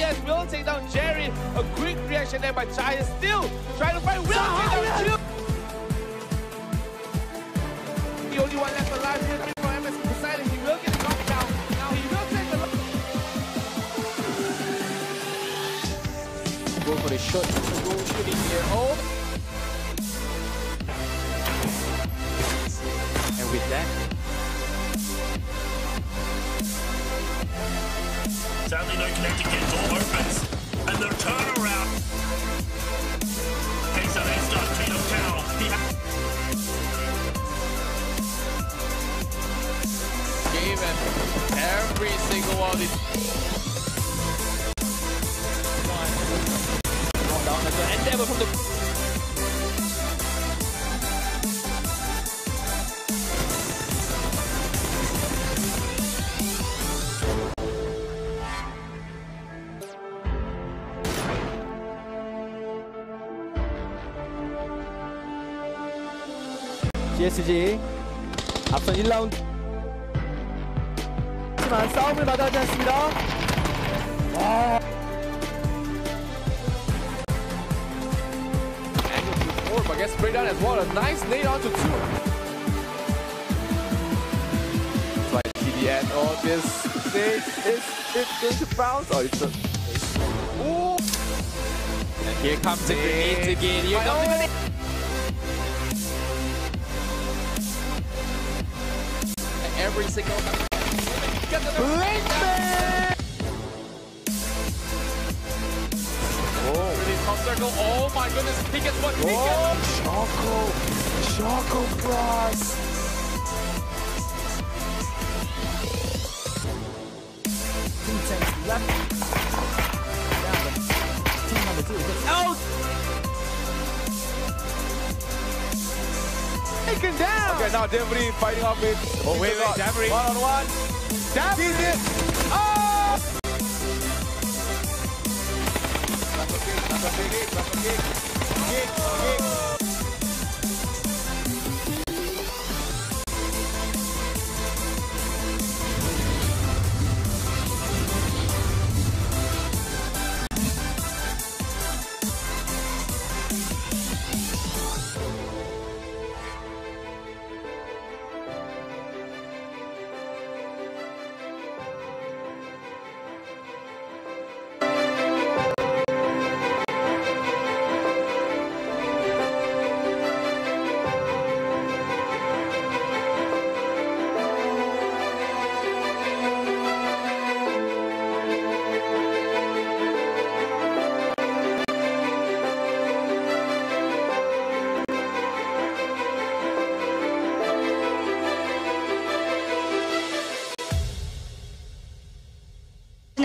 Yes, will take down Jerry. A quick reaction there by Chai is still trying to find Will take down Jill. The only one left alive here from MS Poseidon. He will get the knockdown. Now he will take the go for the shot. Go shooting here. Oh. And with that, sadly no connecting gets all opens, and the turnaround. Takes out A-Star King of Town. game and every single one of these. Down as an endeavor from the. GSG 앞선 1라운드 하지만 싸움을 마다하지 않습니다. Angle to 4, but gets breakdown as well. A nice nade onto 2. Try to see the end. Oh, this nade is it going to bounce? Oh, it's a. Ooh! And here comes the grenades again. Here comes the grenade. Every single time. Oh, really top circle. Oh my goodness. He gets one. Choco Blast. Left. Team number 2 gets out. Taken down. Okay, now Devery fighting off with. Oh, wait, Devery. 1-on-1. Devery. Oh! That's okay.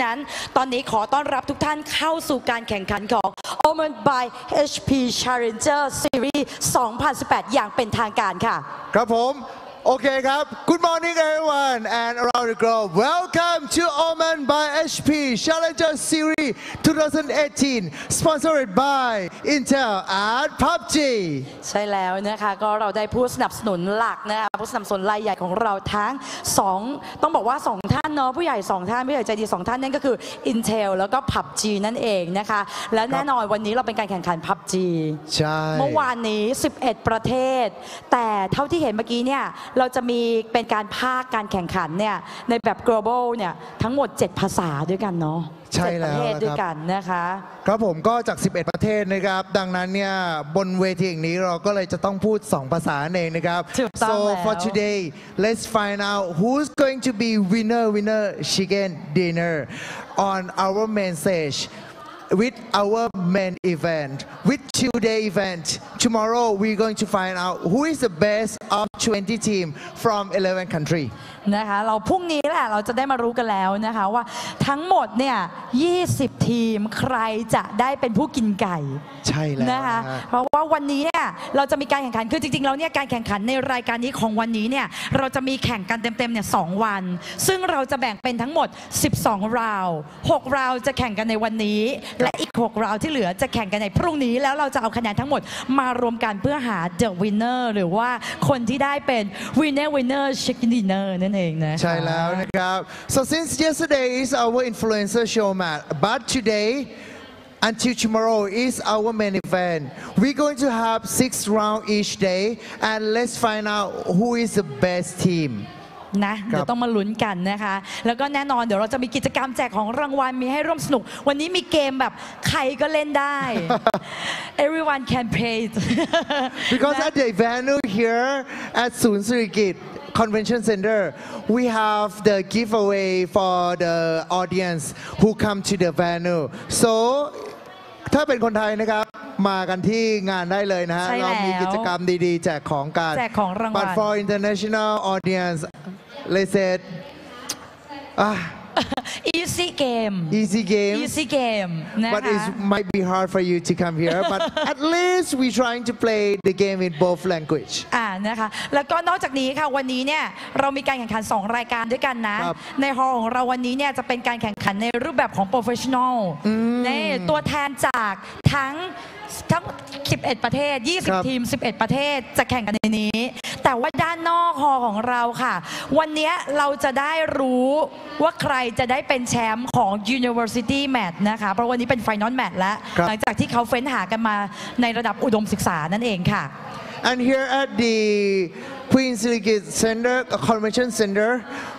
นั้นตอนนี้ขอต้อนรับทุกท่านเข้าสู่การแข่งขันของ Omen by HP Challenger Series 2018 อย่างเป็นทางการค่ะครับผมโอเคครับ Good morning everyone and around the globe Welcome to Omen by HP Challenger Series 2018 Sponsored by Intel and PUBG ใช่แล้วนะคะก็เราได้ผู้สนับสนุนหลักนะคะผู้สนับสนุนรายใหญ่ของเราทั้ง2ต้องบอกว่า2ท่านเนาะผู้ใหญ่2ท่านผู้ใหญ่ใจดี2ท่านนั่นก็คือ Intel แล้วก็ PUBG นั่นเองนะคะและแน่นอนวันนี้เราเป็นการแข่งขัน PUBG ใช่เมื่อวานนี้11ประเทศแต่เท่าที่เห็นเมื่อกี้เนี่ยเราจะมีเป็นการภาคการแข่งขันเนี่ยในแบบ global เนี่ยทั้งหมด7ภาษาด้วยกันเนาะใช่แล้ว ประเทศด้วยกันนะคะครับผมก็จาก11ประเทศนะครับดังนั้นเนี่ยบนเวทีอย่างนี้เราก็เลยจะต้องพูด2ภาษาเองนะครับ So for today let's find out who's going to be winner chicken dinner on our main stage with our main event with 2-day event tomorrow we're going to find out who is the best of 20 team from 11 country นะคะเราพรุ่งนี้แหละเราจะได้มารู้กันแล้วนะคะว่าทั้งหมดเนี่ย20ทีมใครจะได้เป็นผู้กินไก่ใช่แล้วนะคะเพราะว่าวันนี้เนี่ยเราจะมีการแข่งขันคือจริงๆแล้วเนี่ยการแข่งขันในรายการนี้ของวันนี้เนี่ยเราจะมีแข่งกันเต็มๆเนี่ย2วันซึ่งเราจะแบ่งเป็นทั้งหมด12ราว6ราวจะแข่งกันในวันนี้และอีก6ราวที่เหลือจะแข่งกันในพรุ่งนี้แล้วเราจะเอาคะแนนทั้งหมดมารวมกันเพื่อหา The Winner หรือว่าคนที่ได้เป็น Winner Chicken Dinner นั่น นั่นเองนะใช่แล้วนะครับ so since yesterday is our influencer show match but today until tomorrow is our main event we're going to have 6 rounds each day and let's find out who is the best teamนะเดี๋ยวต้องมาลุ้นกันนะคะแล้วก็แน่นอนเดี๋ยวเราจะมีกิจกรรมแจกของรางวัลมีให้ร่วมสนุกวันนี้มีเกมแบบใครก็เล่นได้ everyone can play because at the venue here at ศูนย์สิริกิติ์ Convention Center we have the giveaway for the audience who come to the venue so ถ้าเป็นคนไทยนะครับมากันที่งานได้เลยนะฮะเรามีกิจกรรมดีๆแจกของกันแจกของรางวัล but for international audience let's say easy game นะคะ but it might be hard for you to come here but at least we trying to play the game in both language นะคะแล้วก็นอกจากนี้ค่ะวันนี้เนี่ยเรามีการแข่งขัน2รายการด้วยกันนะในฮอลล์ของเราวันนี้เนี่ยจะเป็นการแข่งขันในรูปแบบของ professional ในตัวแทนจากทั้ง11 ประเทศ20 ทีม 11 ประเทศจะแข่งกันในนี้แต่ว่าด้านนอกฮอลล์ของเราค่ะวันนี้เราจะได้รู้ว่าใครจะได้เป็นแชมป์ของ University Match นะคะเพราะวันนี้เป็น Final Match แล้วหลังจากที่เขาเฟ้นหากันมาในระดับอุดมศึกษานั่นเองค่ะ And here at the Queen Sirikit Center, Convention Center,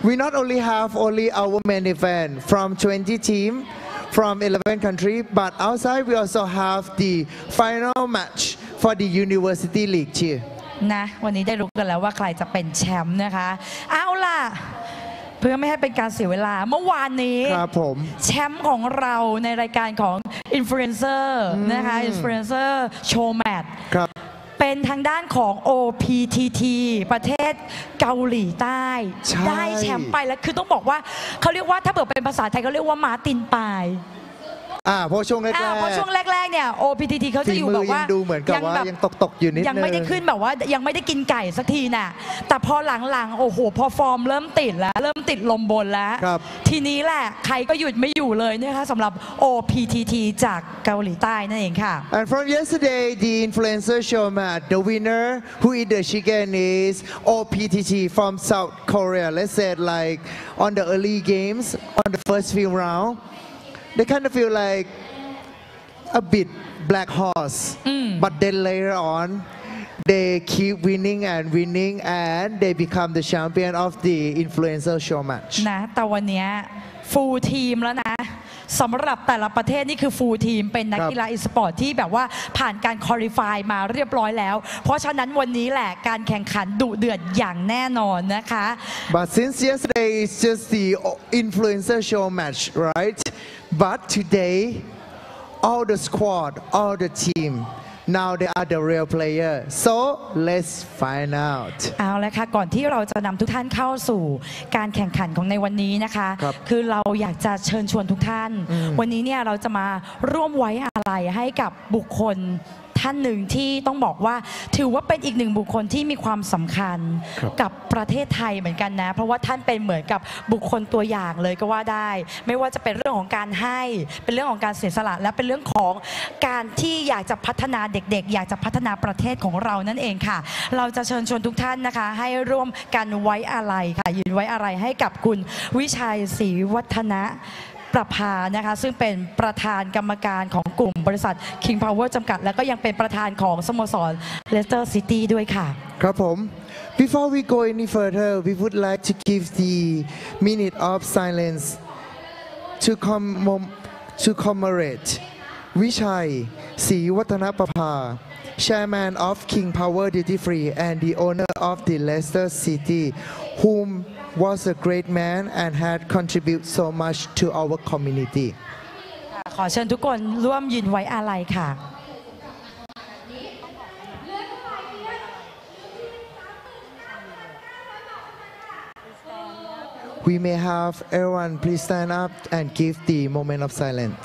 we not only have our main event from 20 teams from 11 countries, but outside we also have the final match for the University League too. นะวันนี้ได้รู้กันแล้วว่าใครจะเป็นแชมป์นะคะเอาล่ะเพื่อไม่ให้เป็นการเสียเวลาเมื่อวานนี้แชมป์ของเราในรายการของ Influencer นะคะ Influencer Show Match เป็นทางด้านของ OPTT ประเทศเกาหลีใต้ได้แชมป์ไปแล้วคือต้องบอกว่าเขาเรียกว่าถ้าเปิดเป็นภาษาไทยเขาเรียกว่าม้าตีนปลายเพราะช่วงแรกเนี่ย OPTT เขาจะอยู่แบบว่าดูเหมือนกับว่ายังตกอยู่นิดนึงยังไม่ได้ขึ้นแบบว่ายังไม่ได้กินไก่สักทีน่ะแต่พอหลังๆโอ้โหพอฟอร์มเริ่มติดแล้วเริ่มติดลมบนแล้วทีนี้แหละใครก็หยุดไม่อยู่เลยนะคะสำหรับ OPTT จากเกาหลีใต้นั่นเองค่ะ And from yesterday the influencer show match the winner who eat the chicken is OPTT from South Korea let's say like on the early games on the first few round they kind of feel like a bit black horse but then later on they keep winning and they become the champion of the influencer show match นะแต่วันนี้ฟูลทีมแล้วนะสำหรับแต่ละประเทศนี่คือฟูลทีมเป็นนักกีฬาอีสปอร์ตที่แบบว่าผ่านการคอลิฟายมาเรียบร้อยแล้วเพราะฉะนั้นวันนี้แหละการแข่งขันดุเดือดอย่างแน่นอนนะคะ But since yesterday is just the influencer show match right but today all the squad all the team now they are the real player so let's find out เอาละค่ะก่อนที่เราจะนำทุกท่านเข้าสู่การแข่งขันของในวันนี้นะคะคือเราอยากจะเชิญชวนทุกท่านวันนี้เนี่ยเราจะมาร่วมไว้อาลัยให้กับบุคคลท่านหนึ่งที่ต้องบอกว่าถือว่าเป็นอีกหนึ่งบุคคลที่มีความสำคัญกับประเทศไทยเหมือนกันนะเพราะว่าท่านเป็นเหมือนกับบุคคลตัวอย่างเลยก็ว่าได้ไม่ว่าจะเป็นเรื่องของการให้เป็นเรื่องของการเสียสละและเป็นเรื่องของการที่อยากจะพัฒนาเด็กๆอยากจะพัฒนาประเทศของเรานั่นเองค่ะเราจะเชิญชวนทุกท่านนะคะให้ร่วมกันไว้อาลัยค่ะยืนไว้อาลัยให้กับคุณวิชัยศรีวัฒนะประภานะคะซึ่งเป็นประธานกรรมการของกลุ่มบริษัท King Power จำกัดและก็ยังเป็นประธานของสโมสร Leicester City ด้วยค่ะครับผม Before we go any further we would like to give the minute of silence to commemorate วิชัยศรีวัฒนประภา Chairman of King Power Duty Free and the owner of the Leicester City whom was a great man and had contributed so much to our community ขอเชิญทุกคนร่วมยืนไว้อาลัยค่ะ We may have everyone please stand up and give the moment of silence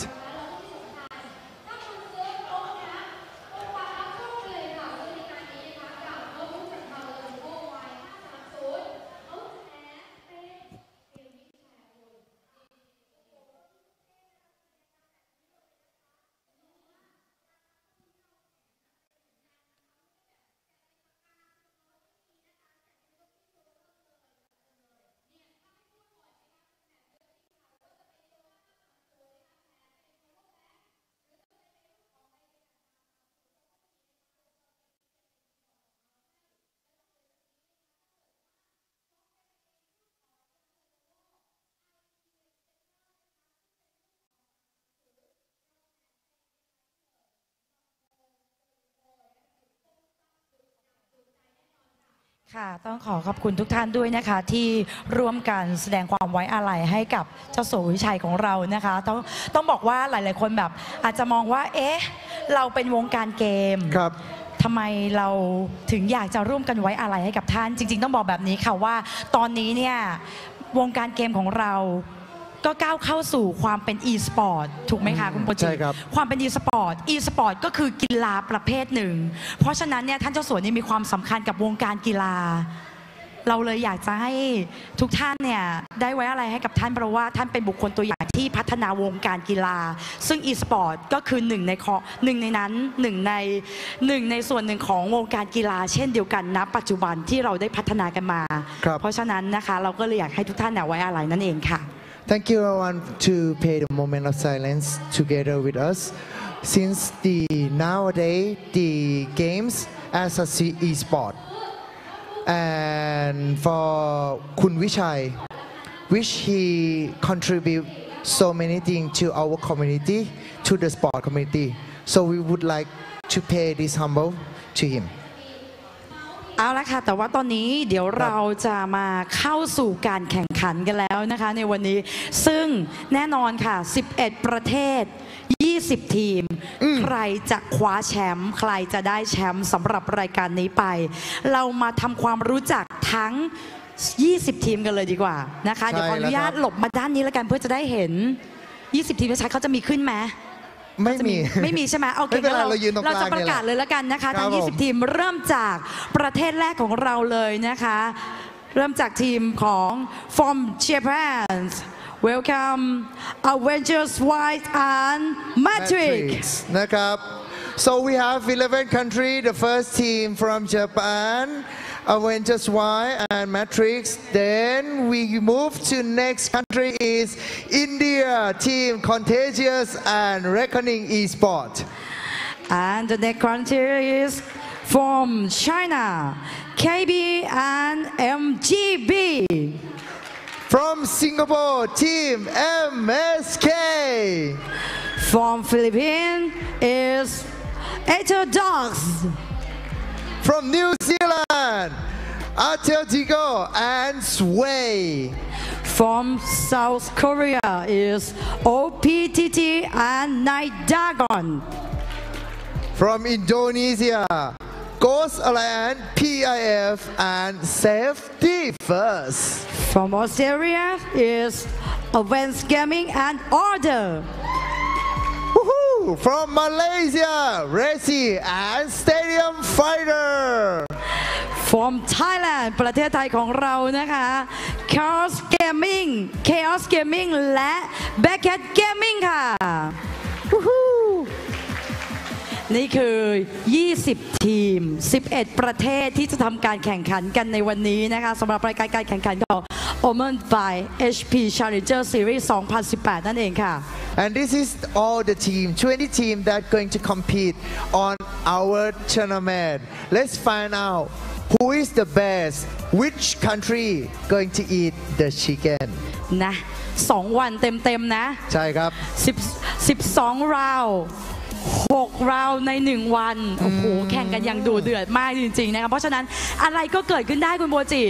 ค่ะต้องขอขอบคุณทุกท่านด้วยนะคะที่ร่วมกันแสดงความไว้อาลัยให้กับเจ้าสัววิชัยของเรานะคะต้องบอกว่าหลายๆคนแบบอาจจะมองว่าเอ๊ะเราเป็นวงการเกมครับทำไมเราถึงอยากจะร่วมกันไว้อาลัยให้กับท่านจริงๆต้องบอกแบบนี้ค่ะว่าตอนนี้เนี่ยวงการเกมของเราก็ก้าวเข้าสู่ความเป็น e-sport ถูกไหมคะคุณโปรจิ ใช่ครับความเป็น e-sport ก็คือกีฬาประเภทหนึ่งเพราะฉะนั้นเนี่ยท่านเจ้าสัวนี่มีความสำคัญกับวงการกีฬาเราเลยอยากจะให้ทุกท่านเนี่ยได้ไว้อะไรให้กับท่านเพราะว่าท่านเป็นบุคคลตัวอย่างที่พัฒนาวงการกีฬาซึ่ง e-sport ก็คือหนึ่งในนั้นหนึ่งในส่วนหนึ่งของวงการกีฬาเช่นเดียวกันณปัจจุบันที่เราได้พัฒนากันมาเพราะฉะนั้นนะคะเราก็เลยอยากให้ทุกท่านไว้อะไรนั่นเองค่ะThank you everyone to pay the moment of silence together with us. Since nowadays the games as a e-sport and for Kun Vichai, which he contribute so many things to our community, to the sport community. So we would like to pay this humble to him.เอาละค่ะแต่ว่าตอนนี้เดี๋ยวเราจะมาเข้าสู่การแข่งขันกันแล้วนะคะในวันนี้ซึ่งแน่นอนค่ะ11ประเทศ20ทีมใครจะคว้าแชมป์ใครจะได้แชมป์สำหรับรายการนี้ไปเรามาทำความรู้จักทั้ง20ทีมกันเลยดีกว่านะคะเดี๋ยวขออนุญาตหลบมาด้านนี้แล้วกันเพื่อจะได้เห็น20ทีมชัดเขาจะมีขึ้นไหมไม่มีใช่ไหมโอเคเราจะประกาศเลยแล้วกันนะคะทั้ง20ทีมเริ่มจากประเทศแรกของเราเลยนะคะเริ่มจากทีมของ from Japan welcome Avengers White and Matrix นะครับ so we have 11 countries the first team from Japan Avengers White and Matrix. Then we move to next country is India team Contagious and Reckoning Esport. And the next country is from China, KB and MGB. From Singapore team MSK. From Philippines is Dogs. From New Zealand, Atletico and Sway. From South Korea is OPTT and Night Dragon. From Indonesia, Ghost Alliance, PIF and Safety First. From Australia is Advanced Gaming and Order. From Malaysia, Resi and Stadium Fighter. From Thailand ประเทศไทยของเรานะคะ Chaos Gaming และ Backcat Gaming ค่ะนี่คือ20ทีม11ประเทศที่จะทำการแข่งขันกันในวันนี้นะคะสำหรับรายการการแข่งขันของ Omen by HP Challenger Series 2018 นั่นเองค่ะ And this is all the team 20 team that going to compete on our tournament. Let's find out who is the best, which country going to eat the chicken นะ2วันเต็มๆนะใช่ครับ12ราว6ราวใน1วันโอ้โหแข่งกันอย่างดุเดือดมากจริงๆนะคะเพราะฉะนั้นอะไรก็เกิดขึ้นได้คุณโบจิ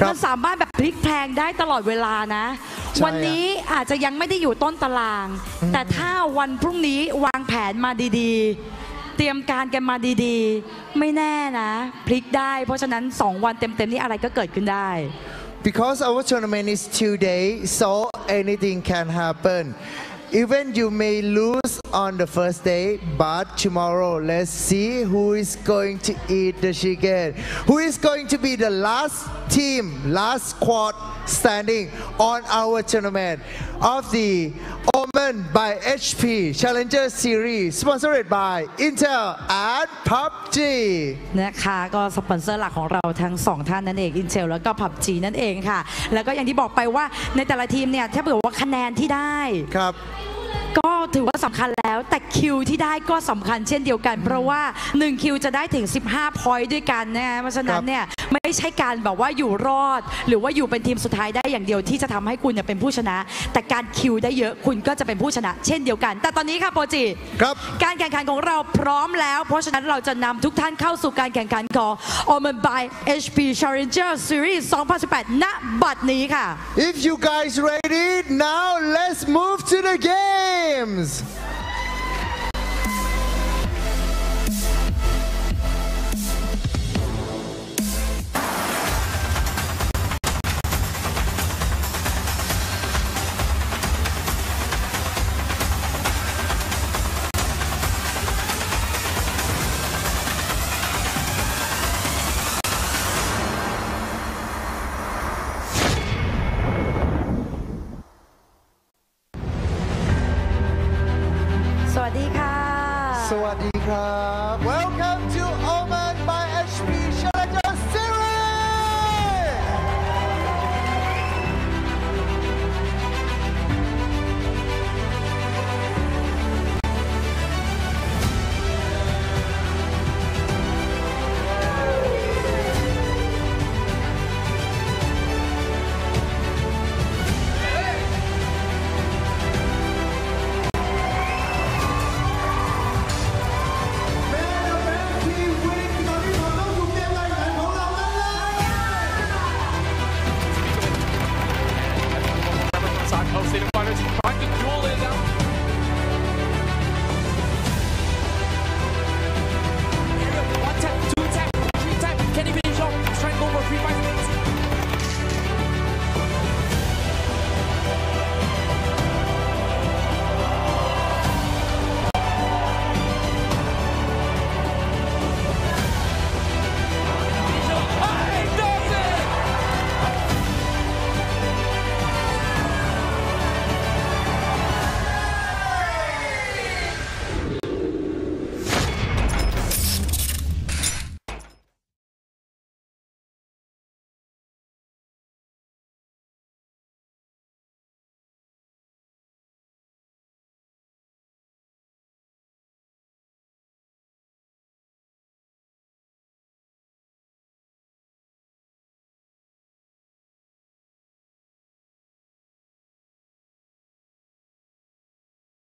มันสามารถแบบพลิกแพลงได้ตลอดเวลานะวันนี้อาจจะยังไม่ได้อยู่ต้นตารางแต่ถ้าวันพรุ่งนี้วางแผนมาดีๆเตรียมการกันมาดีๆไม่แน่นะพลิกได้เพราะฉะนั้น2วันเต็มๆนี่อะไรก็เกิดขึ้นได้ Because our tournament is 2 days so anything can happen Even you may lose on the first day, but tomorrow let's see who is going to eat the chicken. Who is going to be the last team, last squad standing on our tournament of the Omen by HP Challenger Series, sponsored by Intel and PUBG. นะคะก็สปอนเซอร์หลักของเราทั้ง2ท่านนั่นเอง Intel แล้วก็ PUBG นั่นเองค่ะแล้วก็อย่างที่บอกไปว่าในแต่ละทีมเนี่ยถ้าเผื่อว่าคะแนนที่ได้ครับก็ ถือว่าสำคัญแล้วแต่คิวที่ได้ก็สำคัญเช่นเดียวกัน เพราะว่า1คิวจะได้ถึง15 point ด้วยกันนะเพราะฉะนั้นเนี่ยไม่ใช่การแบบว่าอยู่รอดหรือว่าอยู่เป็นทีมสุดท้ายได้อย่างเดียวที่จะทำให้คุณเป็นผู้ชนะ แต่การคิวได้เยอะคุณก็จะเป็นผู้ชนะเช่นเดียวกัน แต่ตอนนี้ค่ะโปรจิครับการแข่งขันของเราพร้อมแล้วเพราะฉะนั้นเราจะนำทุกท่านเข้าสู่การแข่งขันของ Omen by HP Challenger Series 2018 ณ บัดนี้ค่ะ If you guys ready now let's move to the gamesสวัสดีค่ะ สวัสดีครับ Welcome to Omen by HP Challenger Series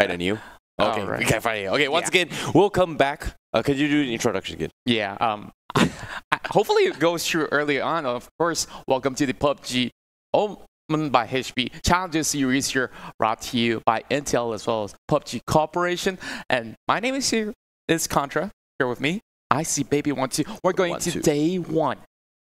A new. Okay, right. okay, fine. Okay, once again, welcome back. Could you do an introduction again? Yeah. Hopefully it goes through early on. Of course, welcome to the PUBG Omen by HP Challenger Series here, brought to you by Intel as well as PUBG Corporation. And my name is Contra. Here with me, I see Baby 1-2. We're going to day 1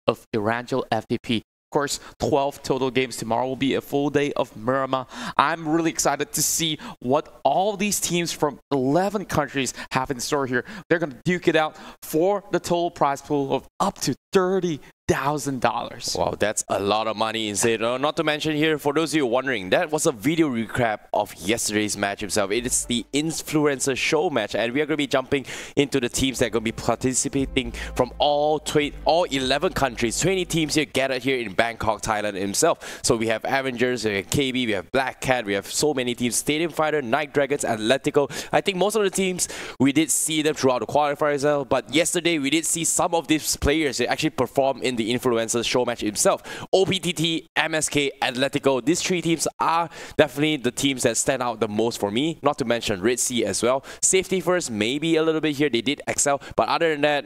of Erangel FPP. Of course, 12 total games. Tomorrow will be a full day of Miramar. I'm really excited to see what all these teams from 11 countries have in store here. They're going to duke it out for the total prize pool of up to $30,000. Wow, that's a lot of money inside. Not to mention here, for those of you wondering, that was a video recap of yesterday's match itself. It is the influencer show match, and we are going to be jumping into the teams that are going to be participating from all 11 countries. 20 teams here gathered here in Bangkok, Thailand himself. So we have Avengers, we have KB, we have Black Cat, we have so many teams. Stadium Fighter, Night Dragons, Atletico. I think most of the teams, we did see them throughout the qualifiers as well. But yesterday, we did see some of these players actually perform in the influencers show match itself. OPTT, MSK, Atletico. These 3 teams are definitely the teams that stand out the most for me. Not to mention Red Sea as well. Safety first, maybe a little bit here. They did excel. But other than that,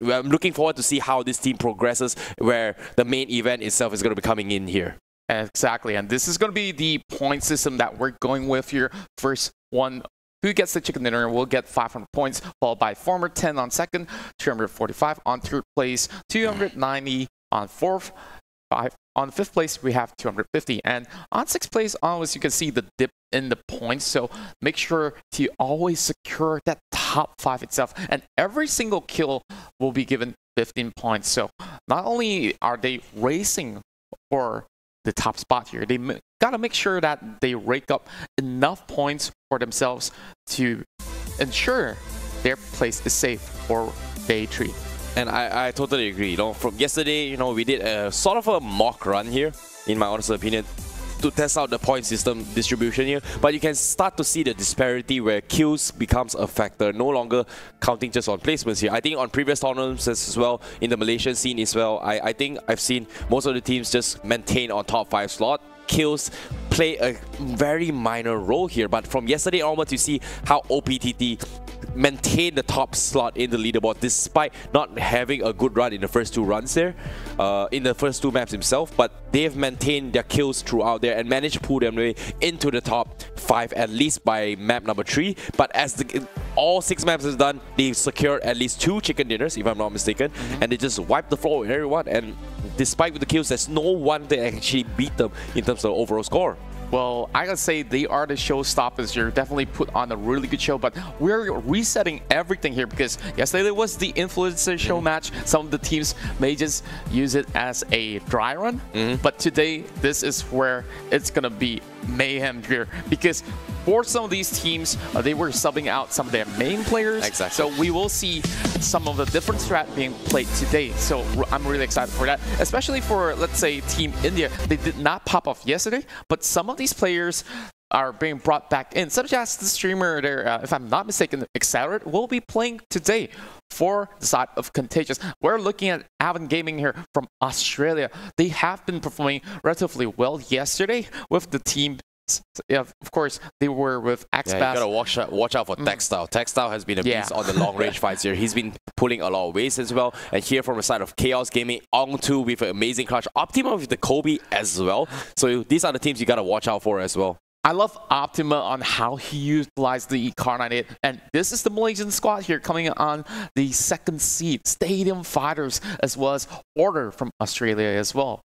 I'm looking forward to see how this team progresses, where the main event itself is going to be coming in here. Exactly, and this is going to be the point system that we're going with here. First one, who gets the chicken dinner will get 500 points, followed by Former 10 on second, 245 on third place, 290 on fourth, on fifth place we have 250, and on sixth place always you can see the dip in the points. So make sure to always secure that top 5 itself, and every single kill will be given 15 points. So not only are they racing for the top spot here, they gotta make sure that they rake up enough points for themselves to ensure their place is safe for day 3. And I totally agree. From yesterday, we did a sort of a mock run here, in my honest opinion. to test out the point system distribution here, but you can start to see the disparity where kills becomes a factor, no longer counting just on placements here. I think on previous tournaments as well, in the Malaysian scene as well, I think I've seen most of the teams just maintain on top 5 slot. Kills play a very minor role here, but from yesterday onwards, you see how OPTT maintain the top slot in the leaderboard despite not having a good run in the first 2 runs there, in the first 2 maps himself, but they've maintained their kills throughout there and managed to pull them way into the top 5 at least by map number 3. But as all 6 maps is done, they've secured at least 2 chicken dinners, if I'm not mistaken, and they just wiped the floor with everyone, and despite with the kills, there's no one that actually beat them in terms of overall score. Well, I gotta say they are the showstoppers here. Definitely put on a really good show, but we're resetting everything here because yesterday was the influencer show match. Some of the teams may just use it as a dry run, but today this is where it's gonna be mayhem here because for some of these teams, they were subbing out some of their main players. Exactly. So we will see some of the different strat being played today. So I'm really excited for that, especially for, let's say, Team India. They did not pop off yesterday, but some of these players are being brought back in, such as the streamer there, if I'm not mistaken, Accelerate, will be playing today for the side of Contagious. We're looking at Avon Gaming here from Australia. They have been performing relatively well yesterday with the team. Yeah, of course, they were with Axpass. Yeah, you gotta watch out for Textile. Textile has been a beast on the long range fights here. He's been pulling a lot of ways as well. And here from the side of Chaos Gaming, Ong2 with an amazing clutch. Optima with the Kobe as well. So these are the teams you gotta watch out for as well. I love Optima on how he utilized the Car98, and this is the Malaysian squad here coming on the 2nd seed, Stadium Fighters, as well as Order from Australia as well.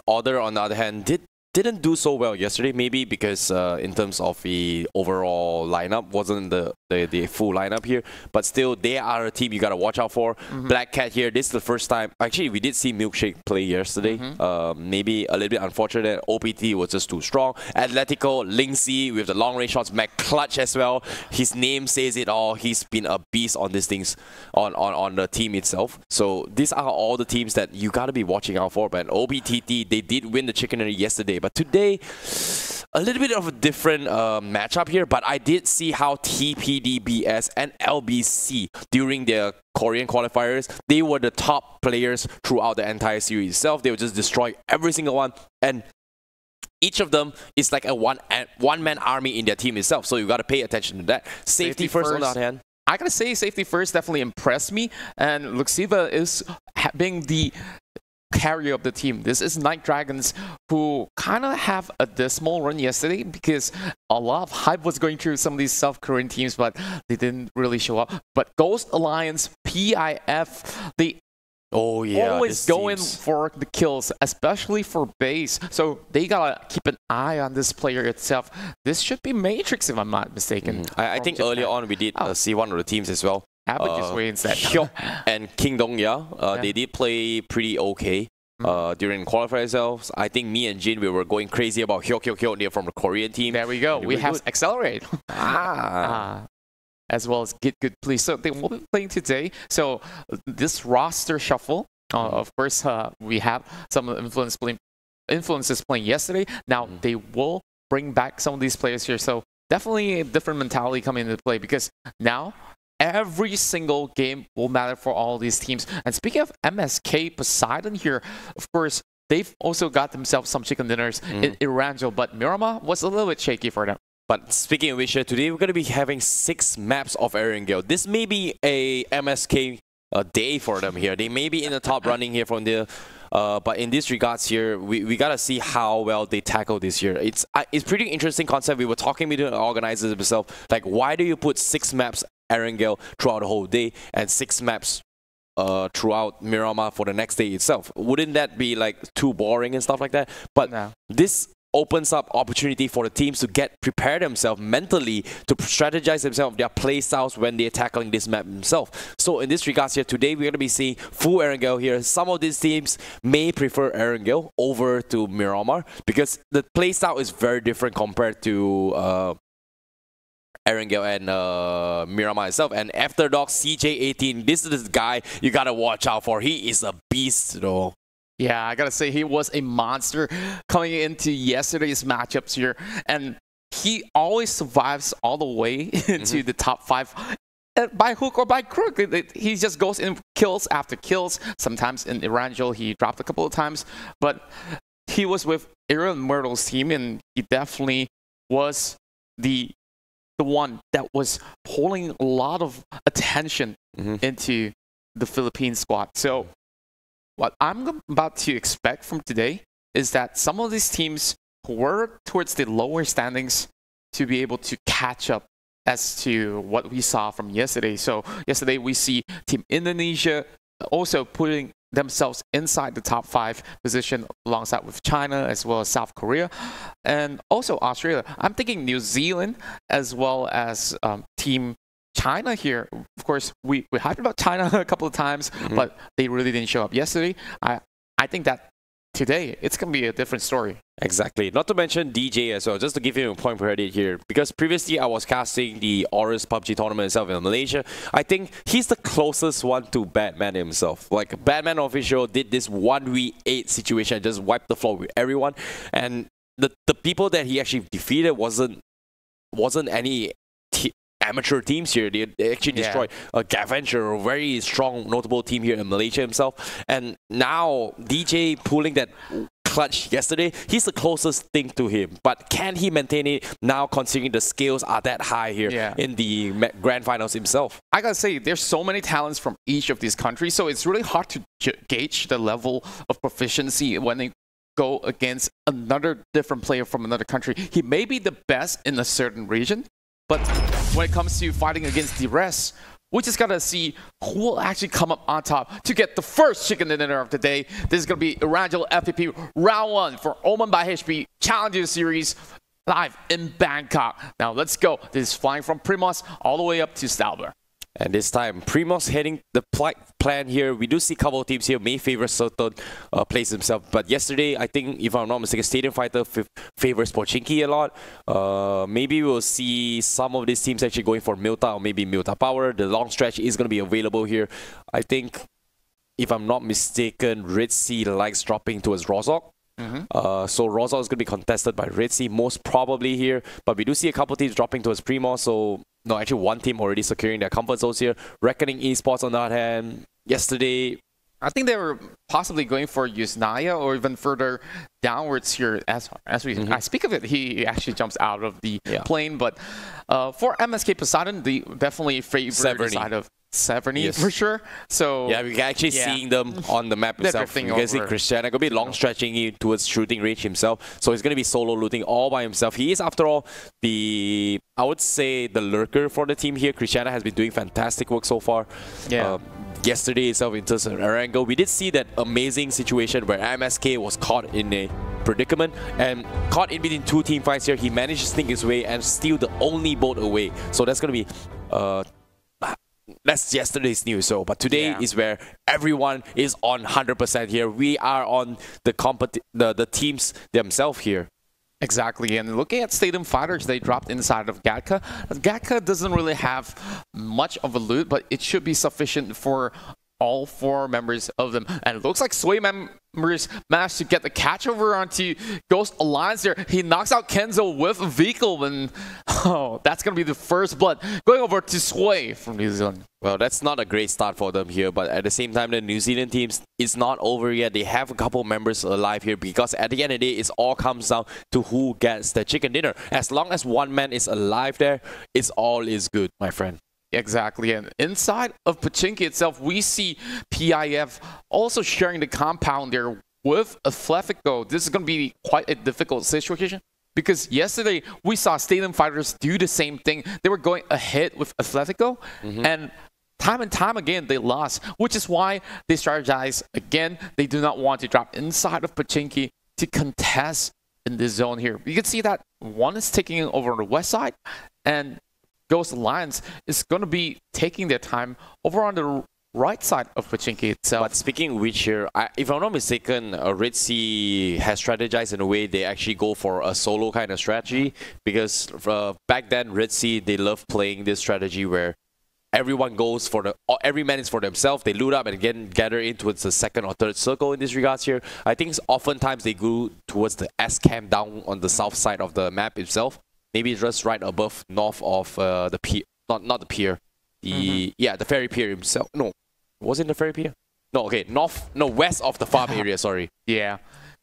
Order, on the other hand, didn't do so well yesterday, maybe because in terms of the overall lineup, wasn't the full lineup here, but still they are a team you gotta watch out for. Black Cat here, this is the first time, actually we did see Milkshake play yesterday, maybe a little bit unfortunate that OPT was just too strong. Atletico, Linksy with the long range shots, Mac Clutch as well, his name says it all, he's been a beast on these things, on the team itself. So these are all the teams that you gotta be watching out for, but OPTT, they did win the chickenery yesterday, but today, a little bit of a different matchup here, but I did see how TPDBS and LBC during their Korean qualifiers, they were the top players throughout the entire series itself. They would just destroy every single one, and each of them is like a one-man army in their team itself, so you got to pay attention to that. Safety first on the other hand. I gotta say, Safety First definitely impressed me, and Luxiva is being the carrier of the team. This is Night Dragons, who kind of have a dismal run yesterday because a lot of hype was going through some of these South Korean teams, but they didn't really show up. But Ghost Alliance, PIF, they always go in for the kills, especially for base. So they gotta keep an eye on this player itself. This should be Matrix, if I'm not mistaken. I think earlier on we did see one of the teams as well. Just wait instead. Hyuk and King Dong they did play pretty okay during qualifier themselves. I think me and Jin, we were going crazy about Hyuk there from the Korean team. There we go. We have Accelerate. As well as Get Good Please. So they will be playing today. So this roster shuffle, of course, we have some influences playing yesterday. Now they will bring back some of these players here. So definitely a different mentality coming into play because now every single game will matter for all these teams. And speaking of MSK, Poseidon here, of course, they've also got themselves some chicken dinners in Erangel, but Miramar was a little bit shaky for them. But speaking of which, today we're going to be having 6 maps of Erangel. This may be a MSK day for them here. They may be in the top running here from the... but in this regards here, we gotta see how well they tackle this year. It's pretty interesting concept. We were talking with the organizers themselves, like why do you put 6 maps Erangel throughout the whole day and 6 maps throughout Miramar for the next day itself? Wouldn't that be like too boring and stuff like that? But this opens up opportunity for the teams to prepare themselves mentally to strategize themselves their play styles when they're tackling this map themselves. So in this regards here, today we're going to be seeing full Erangel here. Some of these teams may prefer Erangel over to Miramar because the play style is very different compared to Erangel and Miramar itself. And After Dark CJ18, this is the guy you gotta watch out for. He is a beast though. Yeah, I gotta say he was a monster coming into yesterday's matchups here, and he always survives all the way into the top 5 by hook or by crook. He just goes in kills after kills. Sometimes in Erangel he dropped a couple of times, but he was with Aaron Myrtle's team, and he definitely was the one that was pulling a lot of attention into the Philippine squad. So what I'm about to expect from today is that some of these teams who were towards the lower standings to be able to catch up as to what we saw from yesterday. So yesterday we see Team Indonesia also putting themselves inside the top 5 position alongside with China as well as South Korea and also Australia. I'm thinking New Zealand as well as Team China here. Of course, we hyped about China a couple of times, but they really didn't show up yesterday. I think that today it's going to be a different story. Exactly. Not to mention DJ as well, just to give you a point credit here. Because previously I was casting the Aorus PUBG tournament itself in Malaysia. I think he's the closest one to Batman himself. Like, Batman official did this 1v8 situation, just wiped the floor with everyone. And the people that he actually defeated wasn't any amateur teams here. They actually destroyed Gaventure, a very strong, notable team here in Malaysia himself. And now DJ pulling that clutch yesterday, he's the closest thing to him. But can he maintain it now, considering the scales are that high here in the grand finals himself? I gotta say, there's so many talents from each of these countries, so it's really hard to gauge the level of proficiency when they go against another different player from another country. He may be the best in a certain region, but when it comes to fighting against the rest, we just gotta see who will actually come up on top to get the first chicken dinner of the day. This is gonna be Erangel FPP Round 1 for Omen by HP Challenger Series live in Bangkok. Now let's go. This is flying from Primos all the way up to Stalber. And this time, Primos heading the plan here. We do see a couple of teams here may favor certain plays himself. But yesterday, I think, if I'm not mistaken, Stadium Fighter favors Pochinki a lot. Maybe we'll see some of these teams actually going for Milta or maybe Milta Power. The long stretch is going to be available here. I think, if I'm not mistaken, Red Sea likes dropping towards Rozok. So Rozok is going to be contested by Red Sea most probably here. But we do see a couple of teams dropping towards Primos. So no, actually one team already securing their comfort zones here. Reckoning Esports on the other hand, yesterday, I think they were possibly going for Yusnaya or even further downwards here. As I speak of it, he actually jumps out of the plane. But for MSK Poseidon, they definitely favor the side of Severny for sure. So yeah, we're actually seeing them on the map itself. You can see Christiana going to be long stretching towards shooting range himself. So he's going to be solo looting all by himself. He is, after all, I would say, the lurker for the team here. Christiana has been doing fantastic work so far. Yesterday itself in terms of Erangel, we did see that amazing situation where MSK was caught in a predicament and caught in between 2 team fights here. He managed to sneak his way and steal the only boat away. So that's going to be that's yesterday's news. So, but today is where everyone is on 100% here. We are on the teams themselves here. Exactly, and looking at Stadium Fighters, they dropped inside of Gatka. Gatka doesn't really have much of a loot, but it should be sufficient for all 4 members of them. And it looks like Sway members managed to get the catch over onto Ghost Alliance there. He knocks out Kenzo with a vehicle, and that's going to be the first blood going over to Sway from New Zealand. Well, that's not a great start for them here, but at the same time, the New Zealand teams is not over yet. They have a couple members alive here because at the end of the day, it all comes down to who gets the chicken dinner. As long as one man is alive there, it's all is good, my friend. Exactly, and inside of Pochinki itself, we see PIF also sharing the compound there with Atletico. This is going to be quite a difficult situation because yesterday we saw Stadium Fighters do the same thing. They were going ahead with Atletico, and time again they lost, which is why they strategize again. They do not want to drop inside of Pochinki to contest in this zone here. You can see that one is taking over on the west side, and Ghost Alliance is going to be taking their time over on the right side of Pochinki itself. But speaking of which here, if I'm not mistaken, Red Sea has strategized in a way they actually go for a solo kind of strategy because back then Red Sea, they love playing this strategy where everyone goes for every man is for themselves. They loot up and again gather in towards the second or third circle in this regards here. I think oftentimes they go towards the S camp down on the south side of the map itself. Maybe just right above, north of the pier, not the pier, the ferry pier himself. No, was it the ferry pier? No, okay, west of the farm area. Sorry. Yeah,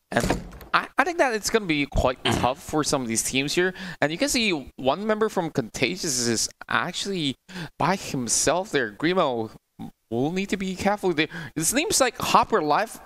and I think that it's going to be quite tough for some of these teams here. And you can see one member from Contagious is actually by himself there. Grimo will need to be careful there. It seems like Hopper Life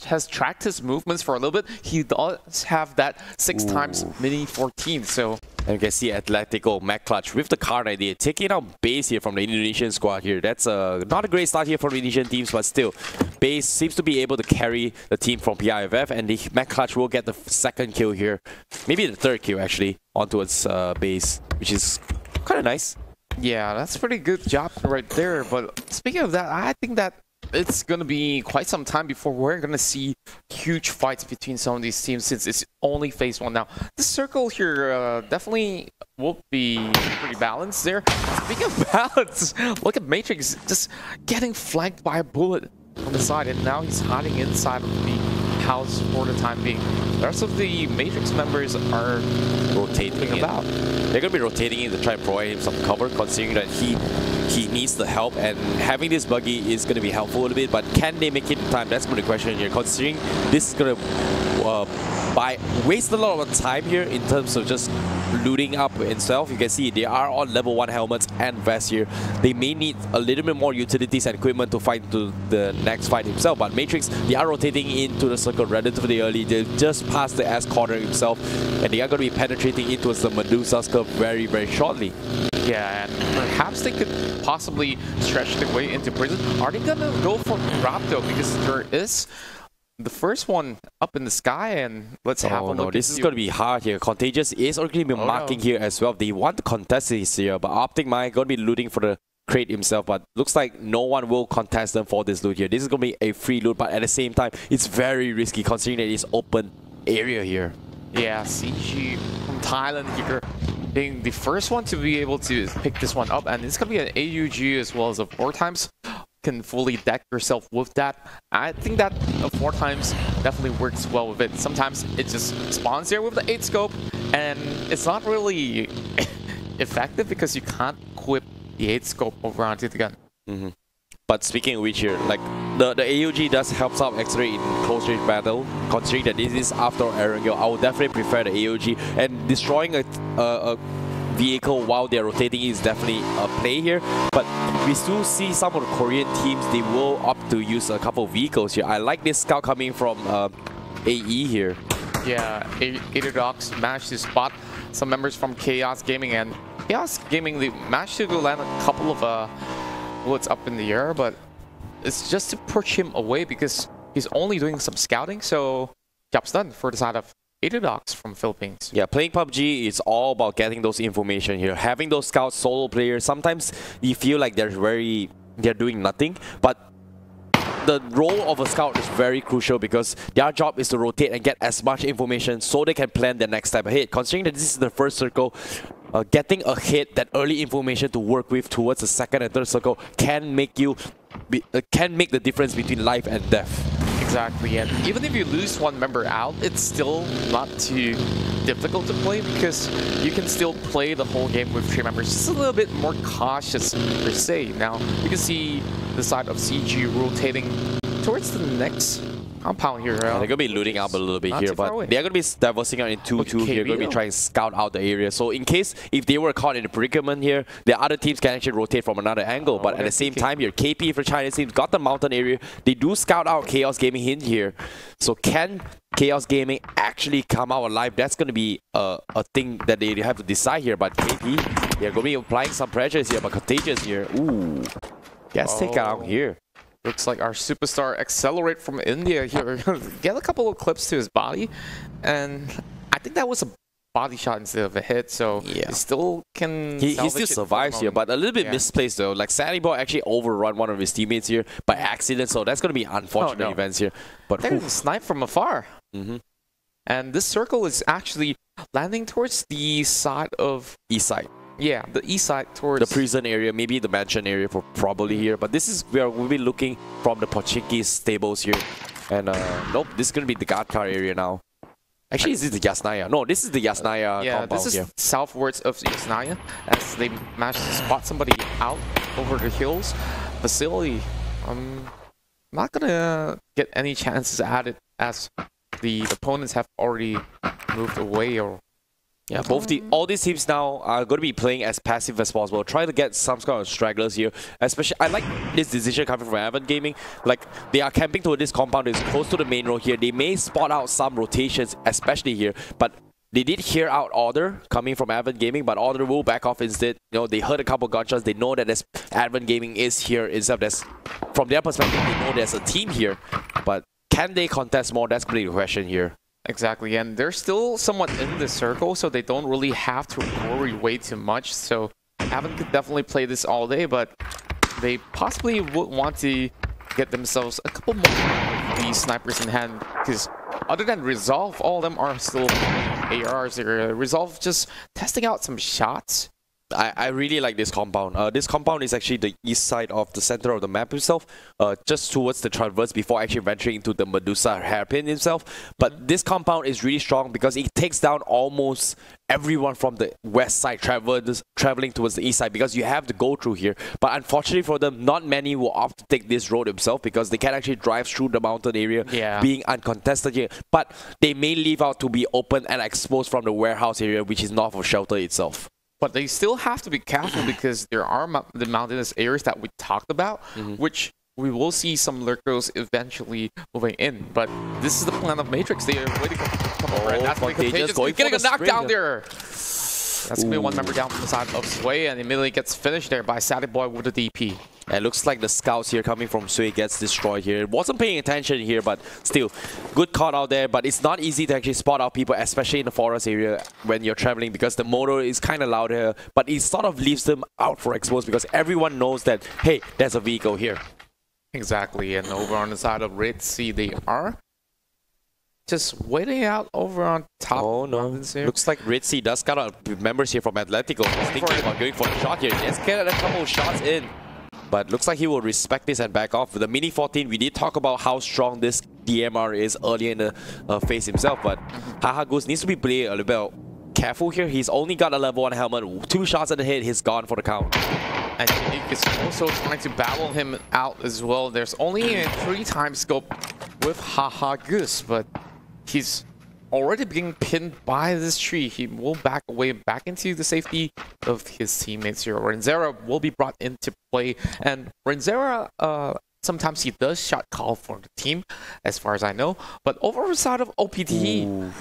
has tracked his movements for a little bit. He does have that 6 times mini 14, so... And you can see Atletico Mac Clutch with the card idea, taking out base here from the Indonesian squad here. That's not a great start here for the Indonesian teams, but still, base seems to be able to carry the team from PIFF, and the Mac Clutch will get the second kill here. Maybe the third kill, actually, onto its base, which is kind of nice. Yeah, that's a pretty good job right there. But speaking of that, I think that it's going to be quite some time before we're going to see huge fights between some of these teams, since it's only phase 1 now. This circle here definitely will be pretty balanced there. Speaking of balance, look at Matrix just getting flanked by a bullet on the side, and now he's hiding inside of the house for the time being. The rest of the Matrix members are rotating about. They're going to be rotating in to try and provide him some cover, considering that he needs the help, and having this buggy is going to be helpful a little bit, but can they make it in time? That's going to be the question here, considering this is going to waste a lot of time here in terms of just looting up itself. You can see they are on level 1 helmets and vests here. They may need a little bit more utilities and equipment to fight to the next fight himself, but Matrix, they are rotating into the circle relatively early. They just passed the S corner himself, and they are going to be penetrating into the Medusa's curve very, very shortly. Yeah, and perhaps they could possibly stretch their way into prison. Are they gonna go for grab though? Because there is the first one up in the sky, and let's have a look. No, this is going to be hard here. Contagious is already been marking here as well. They want to contest this here, but Optic Mind going to be looting for the crate himself, but looks like no one will contest them for this loot here. This is going to be a free loot, but at the same time, it's very risky considering that it's open area here. Yeah, CG from Thailand here being the first one to be able to pick this one up, and it's going to be an AUG as well as a 4 times. Can fully deck yourself with that. I think that a 4 times definitely works well with it. Sometimes it just spawns there with the 8 scope, and it's not really effective because you can't equip the 8 scope over onto the gun. But speaking of which here, like the AUG does help out X-Ray in close range battle. Considering that this is after Erangel, I would definitely prefer the AUG, and destroying a vehicle while they're rotating is definitely a play here. But we still see some of the Korean teams, they will opt to use a couple of vehicles here. I like this scout coming from AE here. Yeah, Aerodox managed to spot some members from Chaos Gaming, and Chaos Gaming, they managed to land a couple of bullets up in the air, but it's just to push him away because he's only doing some scouting, so job's done for the side of Aerodox from Philippines. Yeah, playing PUBG is all about getting those information here. Having those scouts, solo players, sometimes you feel like they're doing nothing, but the role of a scout is very crucial because their job is to rotate and get as much information so they can plan their next step ahead. Considering that this is the first circle, getting ahead that early information to work with towards the second and third circle can make the difference between life and death. Exactly, and even if you lose one member out, it's still not too difficult to play because you can still play the whole game with 3 members. Just a little bit more cautious per se. Now, you can see the side of CG rotating towards the next compound here. They're going to be looting up a little bit here, but they're going to be diversing out in 2-2 here. They're going to be trying to scout out the area. So in case if they were caught in a predicament here, the other teams can actually rotate from another angle. But at the same time here, KP for China's team got the mountain area. They do scout out Chaos Gaming in here. So can Chaos Gaming actually come out alive? That's going to be a thing that they have to decide here. But KP, they're going to be applying some pressures here, but Contagious here. Ooh, gets taken out here. Looks like our superstar Accelerate from India here. Get a couple of clips to his body, and I think that was a body shot instead of a hit, so he still can he still survives here, but a little bit misplaced though. Like Sandy Boy actually overrun one of his teammates here by accident, so that's going to be unfortunate events here. But there's a snipe from afar. And this circle is actually landing towards the side of east side. Yeah, the east side towards the prison area, maybe the mansion area for probably here. But this is where we'll be looking from the Pochinki's stables here. And nope, this is going to be the guard car area now. Actually, is this the Yasnaya? No, this is the Yasnaya yeah, compound this is here. southwards of Yasnaya, as they managed to spot somebody out over the hills. Vasily, not gonna get any chances at it as the opponents have already moved away. Or yeah, all these teams now are going to be playing as passive as possible. Try to get some kind of stragglers here. Especially, I like this decision coming from Avan Gaming. Like, they are camping toward this compound. It's close to the main road here. They may spot out some rotations, especially here. But they did hear out order coming from Avan Gaming, but order will back off instead. You know, they heard a couple gunshots. They know that there's Avan Gaming is here itself. From their perspective, they know there's a team here. But can they contest more? That's going to be the question here. exactly, and they're still somewhat in the circle, so they don't really have to worry way too much. So Avan could definitely play this all day, but they possibly would want to get themselves a couple more of these snipers in hand, because other than Resolve, all of them are still ARs. Resolve just testing out some shots. I really like this compound. This compound is actually the east side of the center of the map itself, just towards the traverse before actually venturing into the Medusa hairpin itself. But this compound is really strong because it takes down almost everyone from the west side traveling towards the east side, because you have to go through here. But unfortunately for them, not many will opt to take this road themselves because they can actually drive through the mountain area, being uncontested here. But they may leave out to be open and exposed from the warehouse area, which is north of shelter itself. But they still have to be careful because there are the mountainous areas that we talked about, which we will see some lurkers eventually moving in. But this is the plan of Matrix. They are waiting for come over, and that's Contagious getting a knockdown there. That's going to be one member down from the side of Sway, and immediately gets finished there by Sadie Boy with the DP. And it looks like the scouts here coming from Sway gets destroyed here. Wasn't paying attention here, but still, good caught out there. But it's not easy to actually spot out people, especially in the forest area when you're traveling, because the motor is kind of loud here. But it sort of leaves them out for exposed because everyone knows that, hey, there's a vehicle here. Exactly, and over on the side of Red Sea, they are just waiting out over on top. Oh no, looks like Red Sea does got out members here from Atletico. He's thinking about going for a shot here. Let's get a couple of shots in. But looks like he will respect this and back off. With the Mini 14, we did talk about how strong this DMR is earlier in the phase himself. But Haha Goose needs to be played a little bit careful here. He's only got a level 1 helmet. 2 shots at the head, he's gone for the count. And Nick is also trying to battle him out as well. There's only a 3-time scope with Haha Goose, but he's already being pinned by this tree. He will back away back into the safety of his teammates here. Renzera will be brought into play, and Renzera sometimes he does shot call for the team, as far as I know. But over the side of OPT,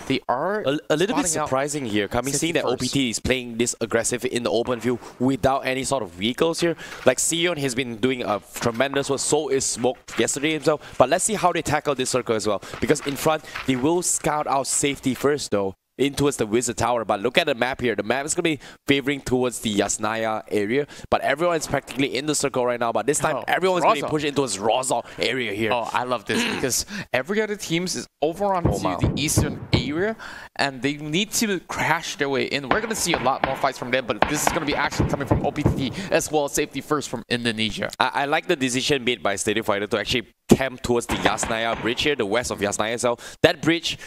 they are a little bit surprising here. Seeing that OPT is playing this aggressive in the open field without any sort of vehicles here. Like Sion has been doing a tremendous work, so is Smoke yesterday himself. But let's see how they tackle this circle as well. Because in front, they will scout out safety first though, in towards the Wizard Tower. But look at the map here. The map is going to be favoring towards the Yasnaya area. But everyone is practically in the circle right now. But this time, everyone's going to push into this Rozal area here. Oh, I love this because every other team is over onto the eastern area, and they need to crash their way in. We're going to see a lot more fights from them, but this is going to be action coming from OPT as well as safety first from Indonesia. I like the decision made by Stadium Fighter to actually camp towards the Yasnaya bridge here, the west of Yasnaya itself. That bridge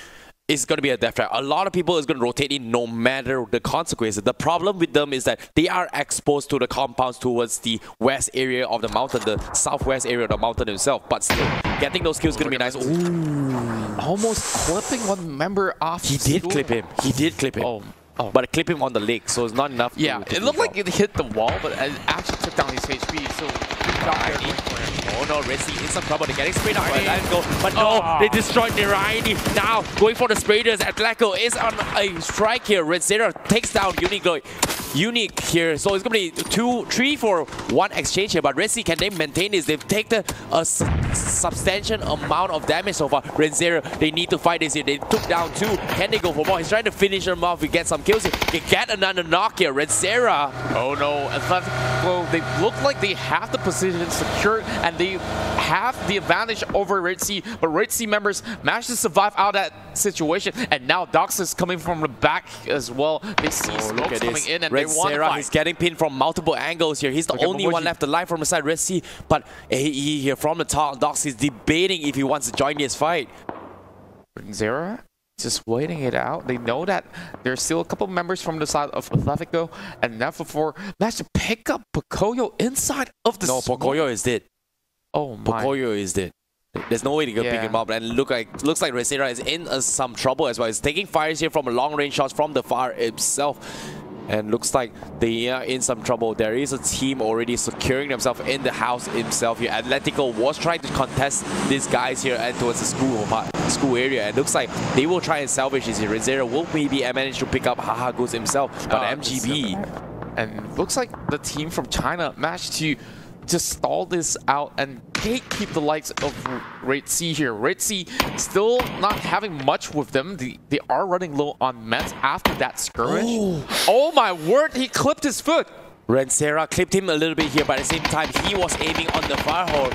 is going to be a death trap. A lot of people is going to rotate in no matter the consequences. The problem with them is that they are exposed to the compounds towards the west area of the mountain, the southwest area of the mountain itself. But still, getting those kills is going to be nice. Ooh. Almost clipping one member off. He did clip him. He did clip him. But clip him on the leg, so it's not enough. Yeah, it looked like it hit the wall, but it actually took down his HP. So oh no, Red Sea in some trouble. They're getting sprayed out by Atletico. But no, they destroyed Niraini. Now, going for the Sprayders. Atletico is on a strike here. Red Zero takes down Unique here. So it's going to be 2-3 for 1 exchange here. But Red Sea, can they maintain this? They've taken a substantial amount of damage so far. Red Zero, they need to fight this here. They took down 2. Can they go for more? He's trying to finish them off. We get some kills here. They get another knock here. Red Zero. Oh no, Afterglow, they look like they have the position secured and they have the advantage over Red Sea, but Red Sea members managed to survive out of that situation, and now Dox is coming from the back as well. They see smokes coming in and Red they want to fight. He's getting pinned from multiple angles here. He's the only one left alive from the side Red Sea, but AE here from the top, Dox is debating if he wants to join this fight. Zera just waiting it out. They know that there's still a couple members from the side of Athletico, and Never4 managed to pick up Pocoyo inside of the smoke. Pocoyo is dead. Oh my. Pocoyo is dead. There's no way to go pick him up, and looks like Resera is in some trouble as well. He's taking fires here from a long range shots from the fire itself. And looks like they are in some trouble. There is a team already securing themselves in the house itself here. Atletico was trying to contest these guys here and towards the school area. And looks like they will try and salvage this here. Rezera will maybe manage to pick up Haha Goose himself, but MGB. And looks like the team from China managed to just stall this out and gatekeep the likes of Red Sea here. Red Sea still not having much with them. They are running low on meds after that skirmish. Oh my word, he clipped his foot. Rensera clipped him a little bit here, but at the same time, he was aiming on the fire hole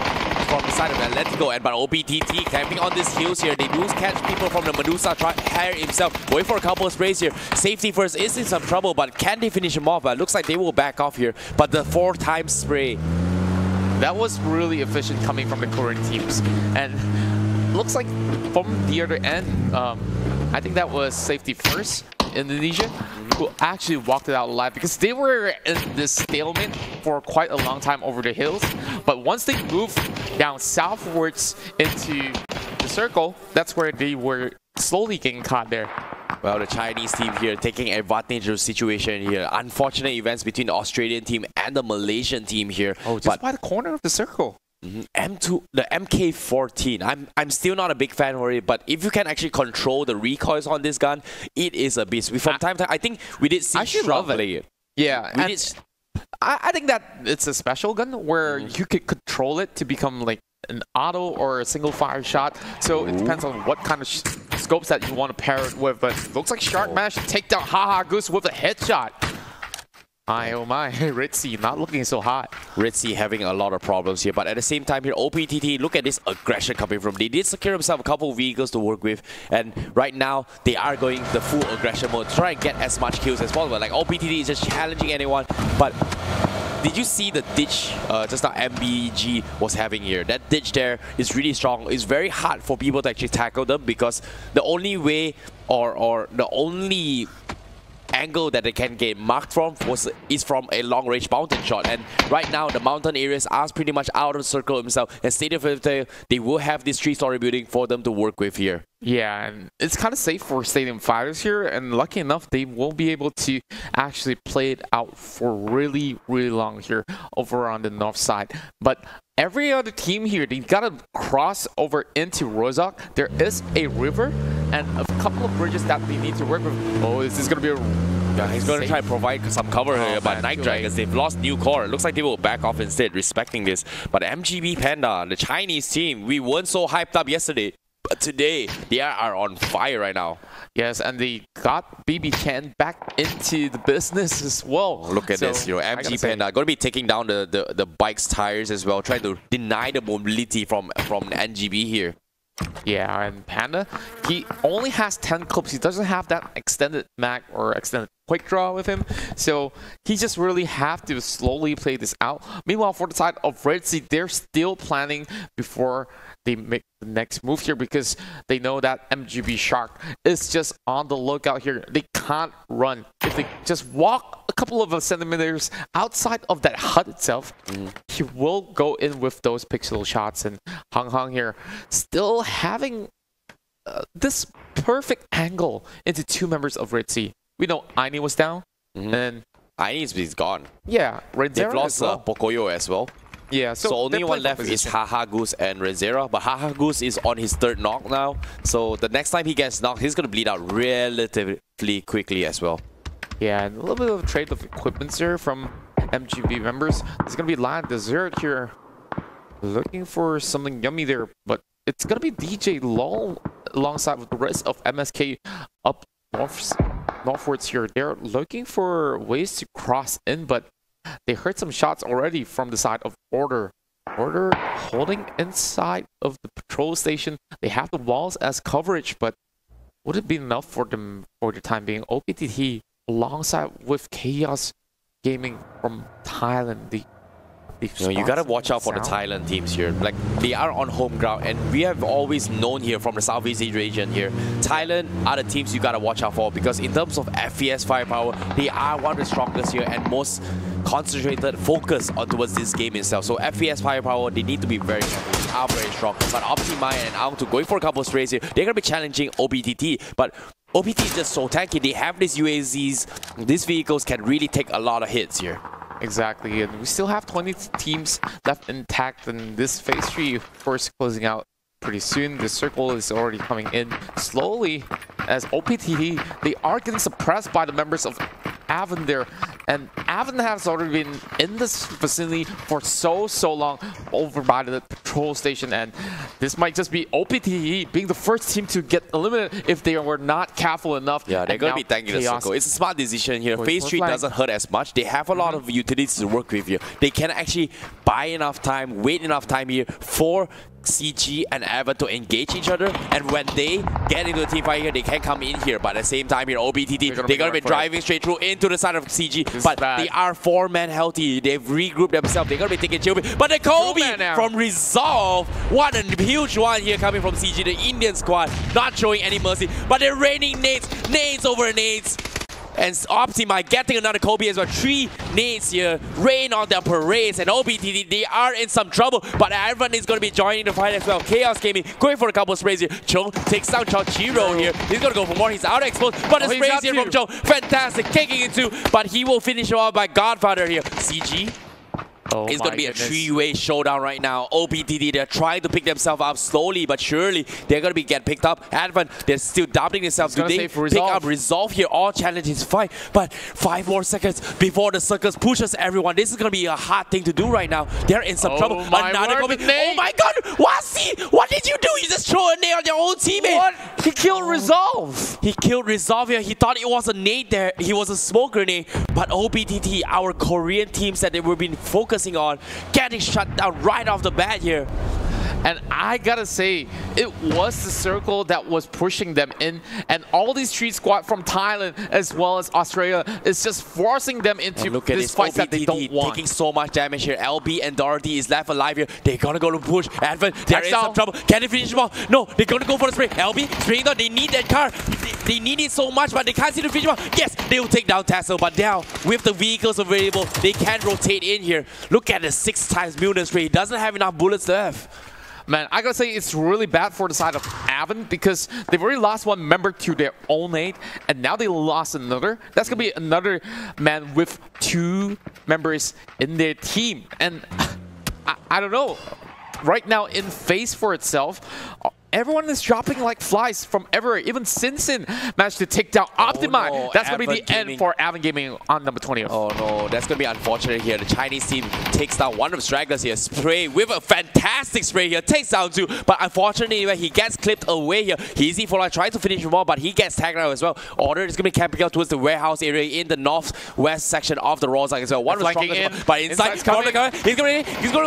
from the side of Atletico. And but OPTT camping on these hills here. They do catch people from the Medusa Hair himself. Wait for a couple of sprays here. Safety first is in some trouble, but can they finish him off? Looks like they will back off here. But the 4-time spray. That was really efficient coming from the Korean teams. And looks like from the other end, I think that was safety first, Indonesia, who actually walked it out alive because they were in this stalemate for quite a long time over the hills. But once they moved down southwards into the circle, that's where they were slowly getting caught there. Well, the Chinese team here taking advantage of the situation here. Unfortunate events between the Australian team and the Malaysian team here. Oh, just by the corner of the circle. M2, the MK14. I'm still not a big fan of it, but if you can actually control the recoils on this gun, it is a beast. From time to time, I think we did see Shrub play it. Yeah, I think that it's a special gun where you could control it to become like an auto or a single fire shot. So it depends on what kind of scopes that you want to pair it with. But it looks like Shark managed to take down Haha Goose with a headshot. Oh my, Ritzy not looking so hot. Ritzy having a lot of problems here, but at the same time here, OPTT, look at this aggression coming from. They did secure themselves a couple of vehicles to work with, and right now they are going the full aggression mode, try and get as much kills as possible. Like OPTT is just challenging anyone, but did you see the ditch just now MBG was having here? That ditch there is really strong. It's very hard for people to actually tackle them because the only way or the only angle that they can get marked from is from a long-range mountain shot, and right now the mountain areas are pretty much out of the circle himself, and Stadium 50, they will have this 3-story building for them to work with here. Yeah, and it's kind of safe for Stadium Fighters here, and lucky enough they will be able to actually play it out for really long here over on the north side. But every other team here, they gotta cross over into Rozak. There is a river and a couple of bridges that they need to work with. Oh, this is gonna be a... Yeah, he's gonna try to provide some cover here, but Night Dragons, they've lost new core. Looks like they will back off instead, respecting this. But MGB Panda, the Chinese team, we weren't so hyped up yesterday, but today they are on fire right now. Yes, and they got BB10 back into the business as well. Look at this, you know, MG Panda going to be taking down the bike's tires as well, trying to deny the mobility from NGB here. Yeah, and Panda, he only has 10 clips. He doesn't have that extended mag or extended quick draw with him, so he just really have to slowly play this out. Meanwhile, for the side of Red Sea, they're still planning before they make the next move here because they know that MGB Shark is just on the lookout here. They can't run. If they just walk a couple of centimeters outside of that hut itself, he will go in with those pixel shots. And Hong here still having this perfect angle into two members of Red Sea. We know Aini was down, and Aini's gone. Yeah, they've lost Pocoyo as well. Yeah, so only one left is Haha Goose and Rezera, but Haha Goose is on his third knock now. So the next time he gets knocked, he's going to bleed out relatively quickly as well. Yeah, and a little bit of a trade of equipment here from MGB members. It's going to be Lion Dessert here, looking for something yummy there, but it's going to be DJ Lol alongside with the rest of MSK up northwards here. They're looking for ways to cross in, but they heard some shots already from the side of Order. Order holding inside of the patrol station. They have the walls as coverage, but would it be enough for them for the time being? OPTT alongside with Chaos Gaming from Thailand. You gotta watch out for the Thailand teams here. Like, they are on home ground, and we have always known here from the Southeast Asia region here, Thailand are the teams you gotta watch out for, because in terms of FPS firepower, they are one of the strongest here and most concentrated focus on towards this game itself. So FPS firepower, they need to be very careful. They are very strong. But Optimi and Auto going for a couple of sprays here, they're gonna be challenging OPTT. But OPT is just so tanky. They have these UAZs. These vehicles can really take a lot of hits here. Exactly, and we still have 20 teams left intact in this phase 3, first closing out pretty soon. The circle is already coming in slowly as OPTT, they are getting suppressed by the members of Avon there, and Avon has already been in this vicinity for so long over by the patrol station, and this might just be OPTE being the first team to get eliminated if they were not careful enough. Yeah, they're going to be tanking the circle. It's a smart decision here. Phase 3 doesn't hurt as much. They have a lot of utilities to work with here. They can actually buy enough time, wait enough time here for CG and Avon to engage each other, and when they get into a team fight here, they can come in here. But at the same time here, OPTT, they're gonna be driving straight through into the side of CG. But they are 4-man healthy. They've regrouped themselves. They're gonna be taking Chilby. But the Kobe from Resolve, what a huge one here coming from CG. The Indian squad not showing any mercy, but they're raining nades over nades. And Optimi getting another Kobe as well. 3 nades here. Rain on their parades. And OPTT, they are in some trouble. But everyone is going to be joining the fight as well. Chaos Gaming going for a couple of sprays here. Chung takes down Chiro here. He's going to go for more. He's out exposed. But the sprays here from Chung. Fantastic. Taking it too. But he will finish it off by Godfather here. CG. It's going to be a 3-way showdown right now. OPTT, they're trying to pick themselves up slowly, but surely they're going to get picked up. Advan, they're still doubting themselves. Do they pick up Resolve here? All challenges fine. But 5 more seconds before the circus pushes everyone. This is going to be a hard thing to do right now. They're in some trouble. Another Kobe. Oh my god! Wasi! What did you do? You just throw a nade on your own teammate. What? He killed Resolve. He killed Resolve here. He thought it was a nade there. He was a smoke grenade. But OPTT, our Korean teams that they were being focused on, getting shut down right off the bat here. And I gotta say, it was the circle that was pushing them in, and all these 3 squad from Thailand as well as Australia is just forcing them into this fight that they don't want. Taking so much damage here. LB and Dorothy is left alive here. They're gonna go to push. Advent, they're in some trouble. Can they finish them off? No, they're gonna go for the spray. LB, spraying down. They need that car. They need it so much, but they can't see the finish them off. Yes, they will take down Tassel, but now with the vehicles available, they can rotate in here. Look at the 6 times Mutant spray. He doesn't have enough bullets left. Man, I gotta say it's really bad for the side of Avon because they've already lost 1 member to their own aid, and now they lost another. That's gonna be another man with 2 members in their team. And I don't know. Right now in phase 4 itself, everyone is dropping like flies from everywhere. Even Sinsin managed to take down Optimi. No, that's going to be the end for Avon Gaming on number 20. Oh no, that's going to be unfortunate here. The Chinese team takes down one of the stragglers here. Spray with a fantastic spray here. Takes down 2. But unfortunately, when he gets clipped away here, Easy for trying to finish him off, but he gets tagged out as well. Order is going to be camping out towards the warehouse area in the northwest section of the Rozak as well. One of the strongest, but inside, he's going to go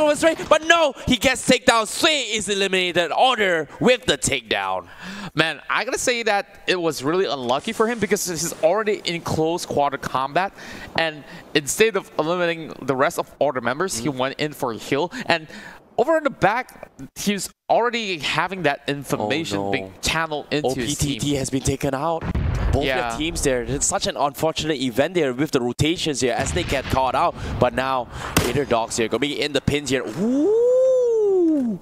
for straight, but no, he gets taken down. Sway is eliminated. Order with the takedown. Man, I gotta say that it was really unlucky for him because he's already in close quarter combat, and instead of eliminating the rest of Order members, he went in for a heal, and over in the back, he's already having that information being channeled into his team. OPTT has been taken out. Both their teams there. It's such an unfortunate event there with the rotations here as they get caught out. But now, Hater Dogs here going to be in the pins here. Ooh!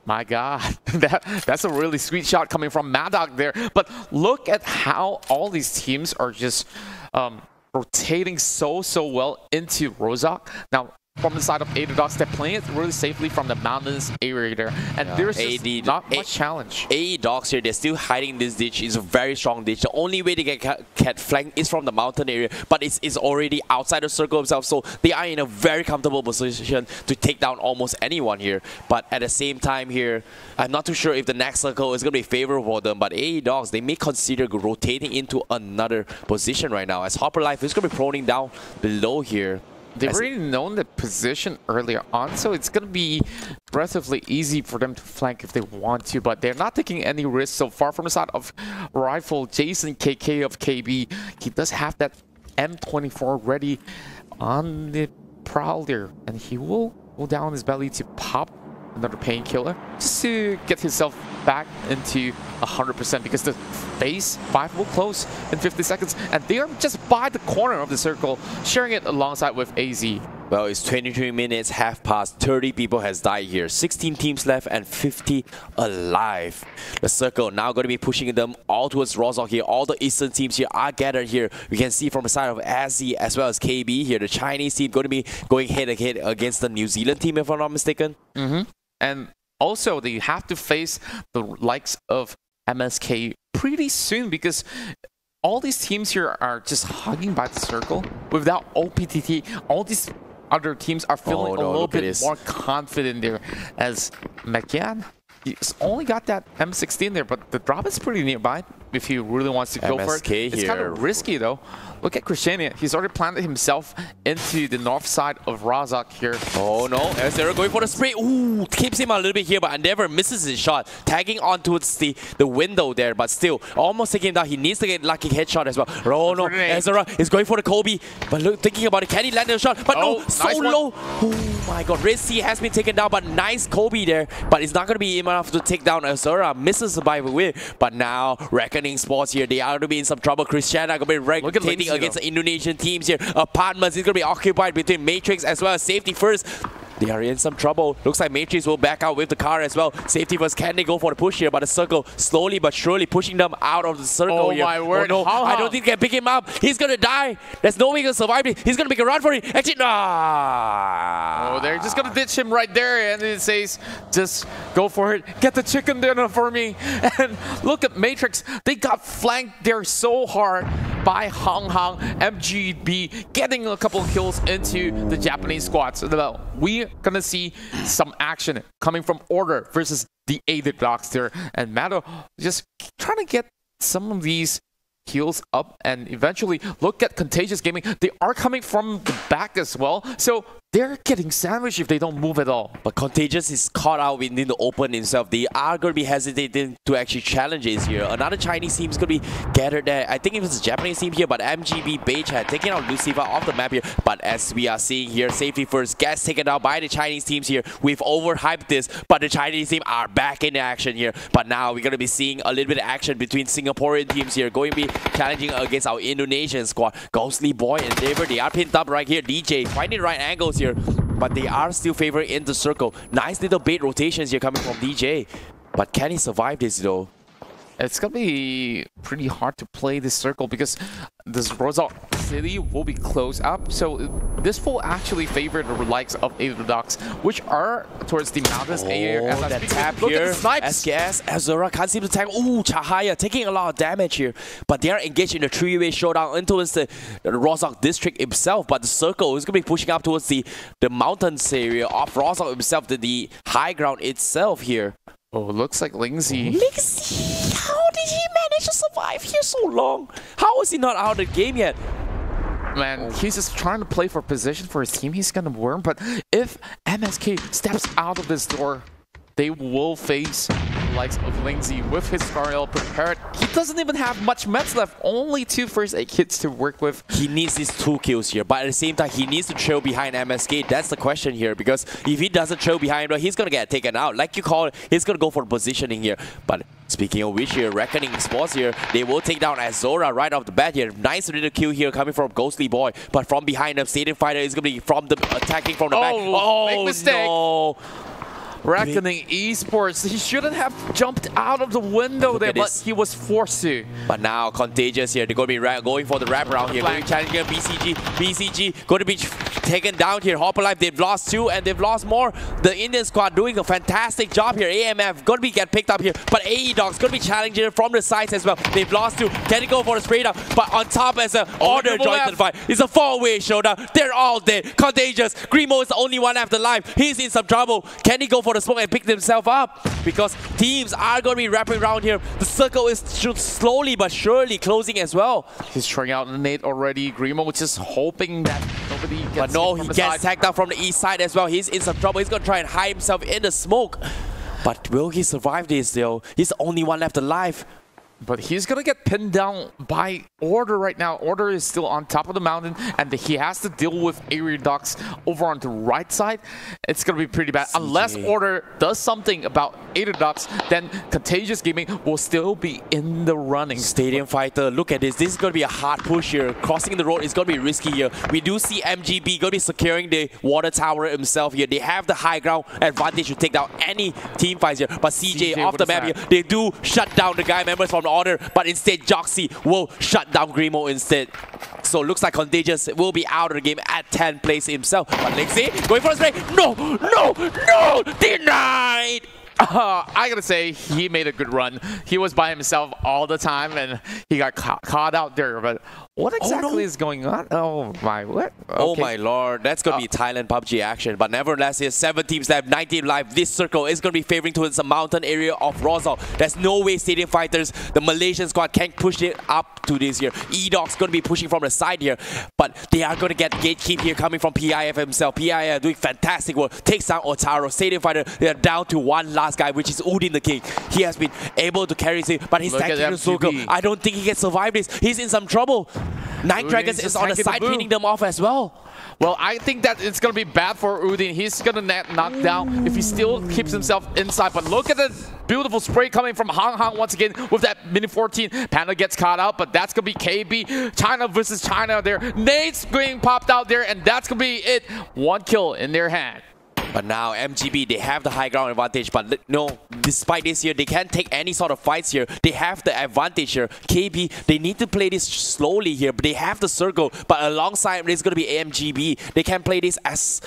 My God, that's a really sweet shot coming from Maddock there. But look at how all these teams are just rotating so well into Rozak. Now, from the side of AD Dogs, they're playing it really safely from the mountains area there. And there's just not much challenge. AD Dogs here, they're still hiding this ditch. It's a very strong ditch. The only way they get flanked is from the mountain area, but it's already outside the circle itself, so they are in a very comfortable position to take down almost anyone here. But at the same time here, I'm not too sure if the next circle is going to be favorable for them, but AD Dogs, they may consider rotating into another position right now, as Hopper Life is going to be proning down below here. They've already known the position earlier on, so it's going to be relatively easy for them to flank if they want to, but they're not taking any risks so far from the side of rifle. Jason KK of KB, he does have that M24 ready on the prowl there, and he will go down his belly to pop another painkiller just to get himself back into 100%, because the phase 5 will close in 50 seconds, and they are just by the corner of the circle, sharing it alongside with AZ. Well, it's 23 minutes, half past, 30 people has died here. 16 teams left and 50 alive. The circle now going to be pushing them all towards Rozhok here. All the Eastern teams here are gathered here. We can see from the side of Azzy as well as KB here. The Chinese team going to be going head-to-head against the New Zealand team, if I'm not mistaken. And also, they have to face the likes of MSK pretty soon, because all these teams here are just hugging by the circle. Without OPTT, all these other teams are feeling a little bit more confident there, as McGann, he's only got that M16 there, but the drop is pretty nearby if he really wants to go for it. It's kind of risky though. Look at Christiania. He's already planted himself into the north side of Rozhok here. Oh no, Azera going for the spray. Ooh, keeps him a little bit here, but Endeavor misses his shot. Tagging onto the window there, but still almost taking him down. He needs to get lucky headshot as well. Oh no, Azera is going for the Kobe. But look, thinking about it, can he land the shot? But no, so nice low. Oh my god, Red Sea has been taken down, but nice Kobe there. But it's not going to be enough to take down Azera. Misses by the way. But now, Reckoning Sports here, they are going to be in some trouble. Christiana going to be rotating against the Indonesian teams here. Apartments is going to be occupied between Matrix as well as Safety First. They are in some trouble. Looks like Matrix will back out with the car as well. Safety First, can they go for the push here? But the circle slowly but surely pushing them out of the circle here. My word. Oh no, I don't think they can pick him up. He's going to die. There's no way he can survive it. He's going to make a run for it. Actually, oh, they're just going to ditch him right there. And it says, just go for it. Get the chicken dinner for me. And look at Matrix. They got flanked there so hard by Hong MGB, getting a couple of kills into the Japanese squad. So we're gonna see some action coming from Order versus the Aided Dogs there, and Mato just trying to get some of these heals up, and eventually look at Contagious Gaming. They are coming from the back as well, so they're getting sandwiched if they don't move at all. But Contagious is caught out within the open himself. They are going to be hesitating to actually challenge this here. Another Chinese team is going to be gathered there. I think it was a Japanese team here, but MGB Beige had taken out Lucifer off the map here. But as we are seeing here, Safety First gets taken out by the Chinese teams here. We've overhyped this, but the Chinese team are back in action here. But now we're going to be seeing a little bit of action between Singaporean teams here, going to be challenging against our Indonesian squad. Ghostly Boy and David, they are pinned up right here. DJ finding the right angles here, but they are still favored in the circle. Nice little bait rotations here coming from DJ. But can he survive this though? It's gonna be pretty hard to play this circle because this Rozhok City will be closed up. So this will actually favor the likes of Aerodox, which are towards the mountains area. That tap here. SKS, Azura can't seem to tag. Ooh, Chahaya taking a lot of damage here. But they are engaged in a three-way showdown into the Rozhok district itself. But the circle is going to be pushing up towards the mountains area of Rozhok himself, the high ground itself here. Oh, looks like Lingzi. Lingzi! How did he manage to survive here so long? How is he not out of the game yet? Man, he's just trying to play for position for his team. He's gonna worm, but if MSK steps out of this door, they will face the likes of Lingzi with his Scarl prepared. He doesn't even have much meds left, only 2 first aid kits to work with. He needs these 2 kills here, but at the same time, he needs to trail behind MSK. That's the question here, because if he doesn't trail behind, he's gonna get taken out. Like you call it, he's gonna go for positioning here. But speaking of which here, Reckoning Sports here, they will take down Azora right off the bat here. Nice little kill here coming from Ghostly Boy, but from behind him, Stadium Fighter is gonna be from the attacking from the back. Oh, big mistake. No. Reckoning Esports, he shouldn't have jumped out of the window there, but he was forced to. But now Contagious here, they're going to be going for the wraparound here, going to be challenging BCG. BCG going to be taken down here. Hop Alive, they've lost 2 and they've lost more. The Indian squad doing a fantastic job here. AMF going to be get picked up here, but AE Dogs going to be challenging from the sides as well. They've lost 2. Can he go for a straight up? But on top as an Order joins the fight. It's a 4-way showdown. They're all dead. Contagious. Grimo is the only one left alive. He's in some trouble. Can he go for for the smoke and pick themselves up because teams are going to be wrapping around here. The circle is slowly but surely closing as well. He's trying out the nade already. Grimo just hoping that nobody gets But no, he from the gets side. tagged out from the east side as well. He's in some trouble. He's going to try and hide himself in the smoke. But will he survive this though? He's the only one left alive. But he's going to get pinned down by Order right now. Order is still on top of the mountain, and he has to deal with Aeridox over on the right side. It's going to be pretty bad. CJ. Unless Order does something about Aeridox, then Contagious Gaming will still be in the running. Stadium Fighter, look at this. This is going to be a hard push here. Crossing the road is going to be risky here. We do see MGB going to be securing the water tower himself here. They have the high ground advantage to take down any team fights here. But CJ off the map here, they do shut down the guy members from the Order, but instead Joxy will shut down Grimo instead. So looks like Contagious will be out of the game at 10th place himself. But Lexi going for a spray. No, no, no, denied. I gotta say, he made a good run. He was by himself all the time, and he got caught out there. But what exactly is going on? Oh my, what? Okay. Oh my lord, that's gonna be Thailand PUBG action. But nevertheless, here's 7 teams left, 9 teams live. This circle is gonna be favoring towards the mountain area of Rosal. There's no way Stadium Fighters, the Malaysian squad, can push it up to this here. E-Dog's gonna be pushing from the side here, but they are gonna get gatekeep here coming from PIF himself. PIF doing fantastic work, takes down Otaro. Stadium Fighter, they're down to one last guy, which is Udin the King. He has been able to carry it, but he's tactical circle. I don't think he can survive this. He's in some trouble. Night Dragons is on the side, pinning them off as well. Well, I think that it's going to be bad for Udin. He's going to knock down if he still keeps himself inside. But look at the beautiful spray coming from Hang Hang once again with that minute 14. Panda gets caught out, but that's going to be KB. China versus China there. Nate's being popped out there, and that's going to be it. 1 kill in their hand. But now MGB, they have the high ground advantage, but no, despite this here, they can't take any sort of fights here. They have the advantage here. KB, they need to play this slowly here, but they have the circle. But alongside, it's going to be MGB. They can play this as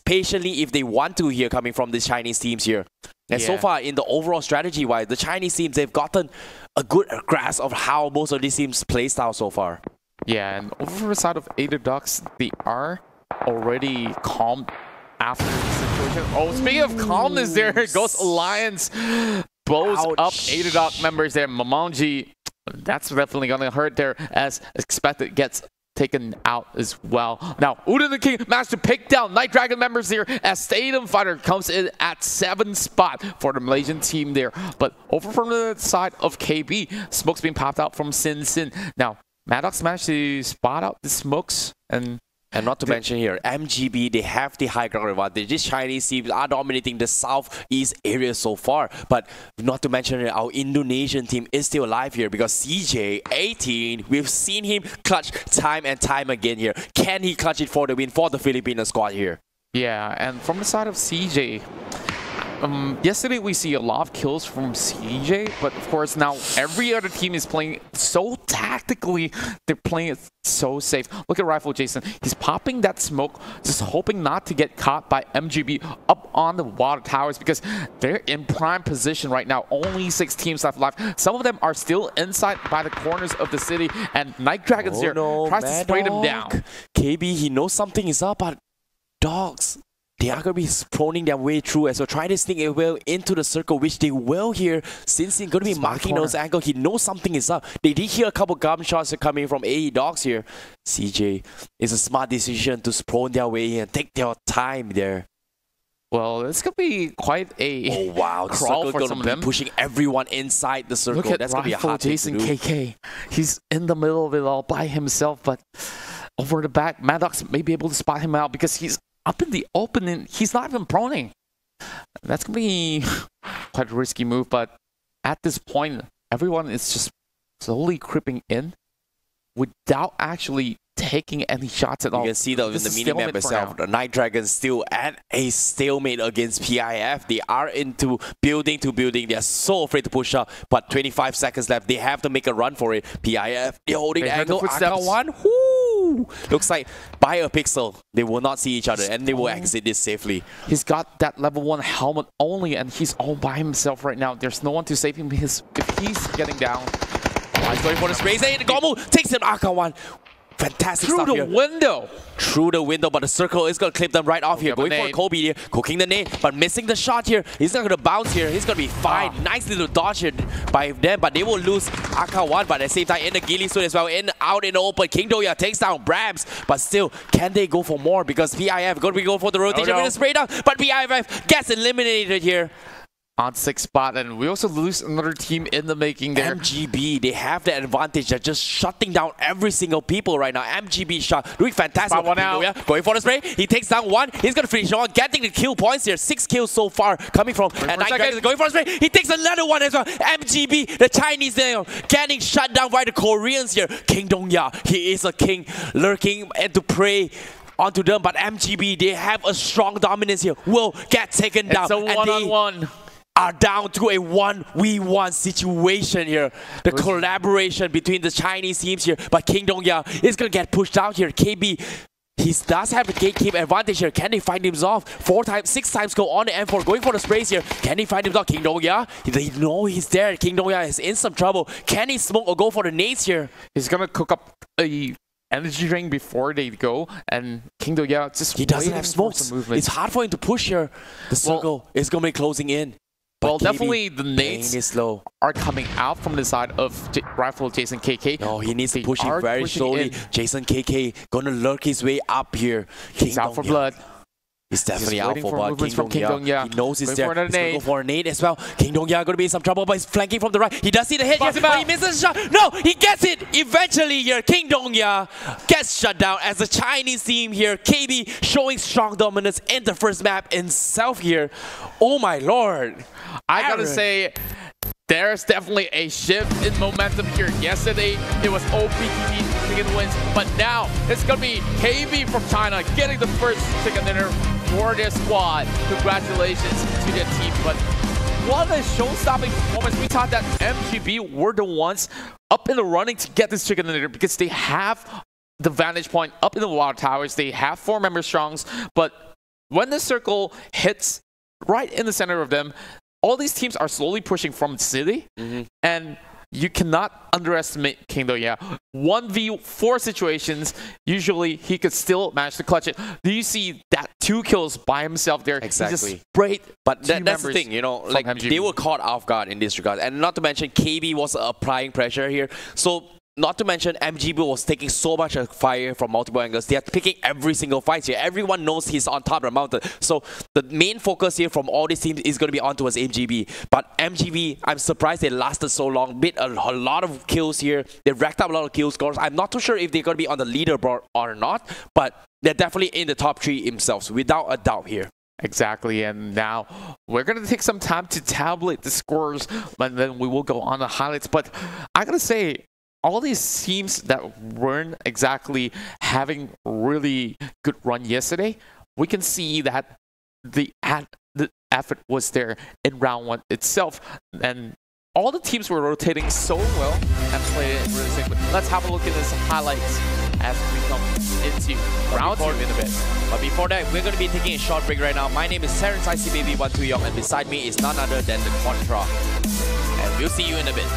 patiently if they want to here, coming from the Chinese teams here. And so far, in the overall strategy-wise, the Chinese teams, they've gotten a good grasp of how most of these teams play style so far. Yeah, and over the side of Aeridox, they are already calm after the situation. Oh, speaking of calmness, there goes Alliance. Blows up Aeridox members there. Mamanji, that's definitely going to hurt there, as expected, gets taken out as well. Now, Udin the King managed to pick down Night Dragon members here as Stadium Fighter comes in at 7th spot for the Malaysian team there. But over from the side of KB, smoke's being popped out from Sin Sin. Now, Maddox managed to spot out the smokes, and not to mention here, MGB, they have the high ground advantage. These Chinese teams are dominating the southeast area so far. But not to mention here, our Indonesian team is still alive here because CJ18, we've seen him clutch time and time again here. Can he clutch it for the win for the Filipino squad here? Yeah, and from the side of CJ, yesterday we see a lot of kills from CJ, but of course now every other team is playing so tactically. They're playing it so safe. Look at Rifle Jason. He's popping that smoke, just hoping not to get caught by MGB up on the water towers because they're in prime position right now. Only 6 teams left alive. Some of them are still inside by the corners of the city, and Night Dragons here tries to spray them down. KB, he knows something is up, but dogs, they are going to be proning their way through as well. Try to sneak well into the circle, which they will here. Since he's going to be marking those angles, he knows something is up. They did hear a couple gunshots coming from AE Dogs here. CJ, it's a smart decision to prone their way and take their time there. Well, it's going to be quite a crawl for some of them. Pushing everyone inside the circle. Look at That's going to be a hard Jason thing to do. KK. He's in the middle of it all by himself, but over the back, Maddox may be able to spot him out because he's up in the open and he's not even proning. That's going to be quite a risky move, but at this point, everyone is just slowly creeping in without actually taking any shots at all. You can see that in the mini-map itself, the Night Dragons still at a stalemate against PIF. They are into building to building. They are so afraid to push up, but 25 seconds left. They have to make a run for it. PIF, they're holding the angle. Akawan, looks like by a pixel, they will not see each other and they will exit this safely. He's got that level 1 helmet only and he's all by himself right now. There's no one to save him if he's getting down. He's going for the sprays. Hey, the Gomu takes him. Akawan. Fantastic Through stuff the here. window. Through the window, but the circle is going to clip them right off here. Okay, Going for nade. Kobe here, cooking the nade, but missing the shot here. He's not going to bounce here. He's going to be fine. Nice little dodge here by them, but they will lose Aka1. But at the same time, in the ghillie suit as well, out in the open. King Doya takes down Brabs, but still, can they go for more? Because PIF going to be going for the rotation with a spray down, but PIF gets eliminated here. On 6th spot, and we also lose another team in the making there. MGB, they have the advantage. They're just shutting down every single people right now. MGB shot, doing fantastic. Spot one out. Going for the spray. He takes down one. He's going to finish on, getting the kill points here. 6 kills so far coming from. And going for the spray. He takes another one as well. MGB, the Chinese, getting shut down by the Koreans here. King Dong-ya, he is a king lurking and to prey onto them. But MGB, they have a strong dominance here. Will get taken down. It's a one-on-one. Are down to a 1v1 situation here. The collaboration between the Chinese teams here, but King Dong-ya is going to get pushed out here. KB, he does have the gatekeep advantage here. Can they find him off? 6 times go on the M4, going for the sprays here. Can he find him off? King Dong-ya, they know he's there. King Dong-ya is in some trouble. Can he smoke or go for the nades here? He's going to cook up a energy drink before they go, and King Dong-ya just he doesn't have smokes. It's hard for him to push here. The circle is going to be closing in. Well, definitely the nades are coming out from the side of rifle Jason KK. No, he needs to push it very slowly. Jason KK gonna lurk his way up here. He's out for blood. He's definitely out for blood. King Dong-ya. He knows he's there. He's gonna go for a nade as well. King Dong-ya gonna be in some trouble, but he's flanking from the right. He does see the hit here, but he misses the shot. No, he gets it eventually here. King Dong-ya gets shut down as the Chinese team here. KB showing strong dominance in the first map itself here. Oh my lord. I gotta say, there's definitely a shift in momentum here. Yesterday, it was OPTV taking the wins, but now it's gonna be KB from China getting the first chicken dinner for their squad. Congratulations to their team. But what a show-stopping performance. We thought that MGB were the ones up in the running to get this chicken dinner because they have the vantage point up in the water towers. They have 4 member strongs, but when the circle hits right in the center of them, all these teams are slowly pushing from the city, and you cannot underestimate King Dong-ya. 1v4 situations, usually he could still manage to clutch it. Do you see that 2 kills by himself there? Exactly. He just sprayed. But that's the thing, you know, like they were caught off guard in this regard. And not to mention, KB was applying pressure here. So, not to mention, MGB was taking so much fire from multiple angles. They are picking every single fight here. Everyone knows he's on top of the mountain. So the main focus here from all these teams is going to be on towards MGB. But MGB, I'm surprised they lasted so long. Bit a lot of kills here. They racked up a lot of kill scores. I'm not too sure if they're going to be on the leaderboard or not, but they're definitely in the top 3 themselves, without a doubt here. Exactly, and now we're going to take some time to tabulate the scores, and then we will go on the highlights. But I got to say, all these teams that weren't exactly having really good run yesterday, we can see that the effort was there in round 1 itself. And all the teams were rotating so well and played it really safe. Let's have a look at some highlights as we come into round 2 in a bit. But before that, we're going to be taking a short break right now. My name is Terrence ICBaby12 Young, and beside me is none other than the Contra. And we'll see you in a bit.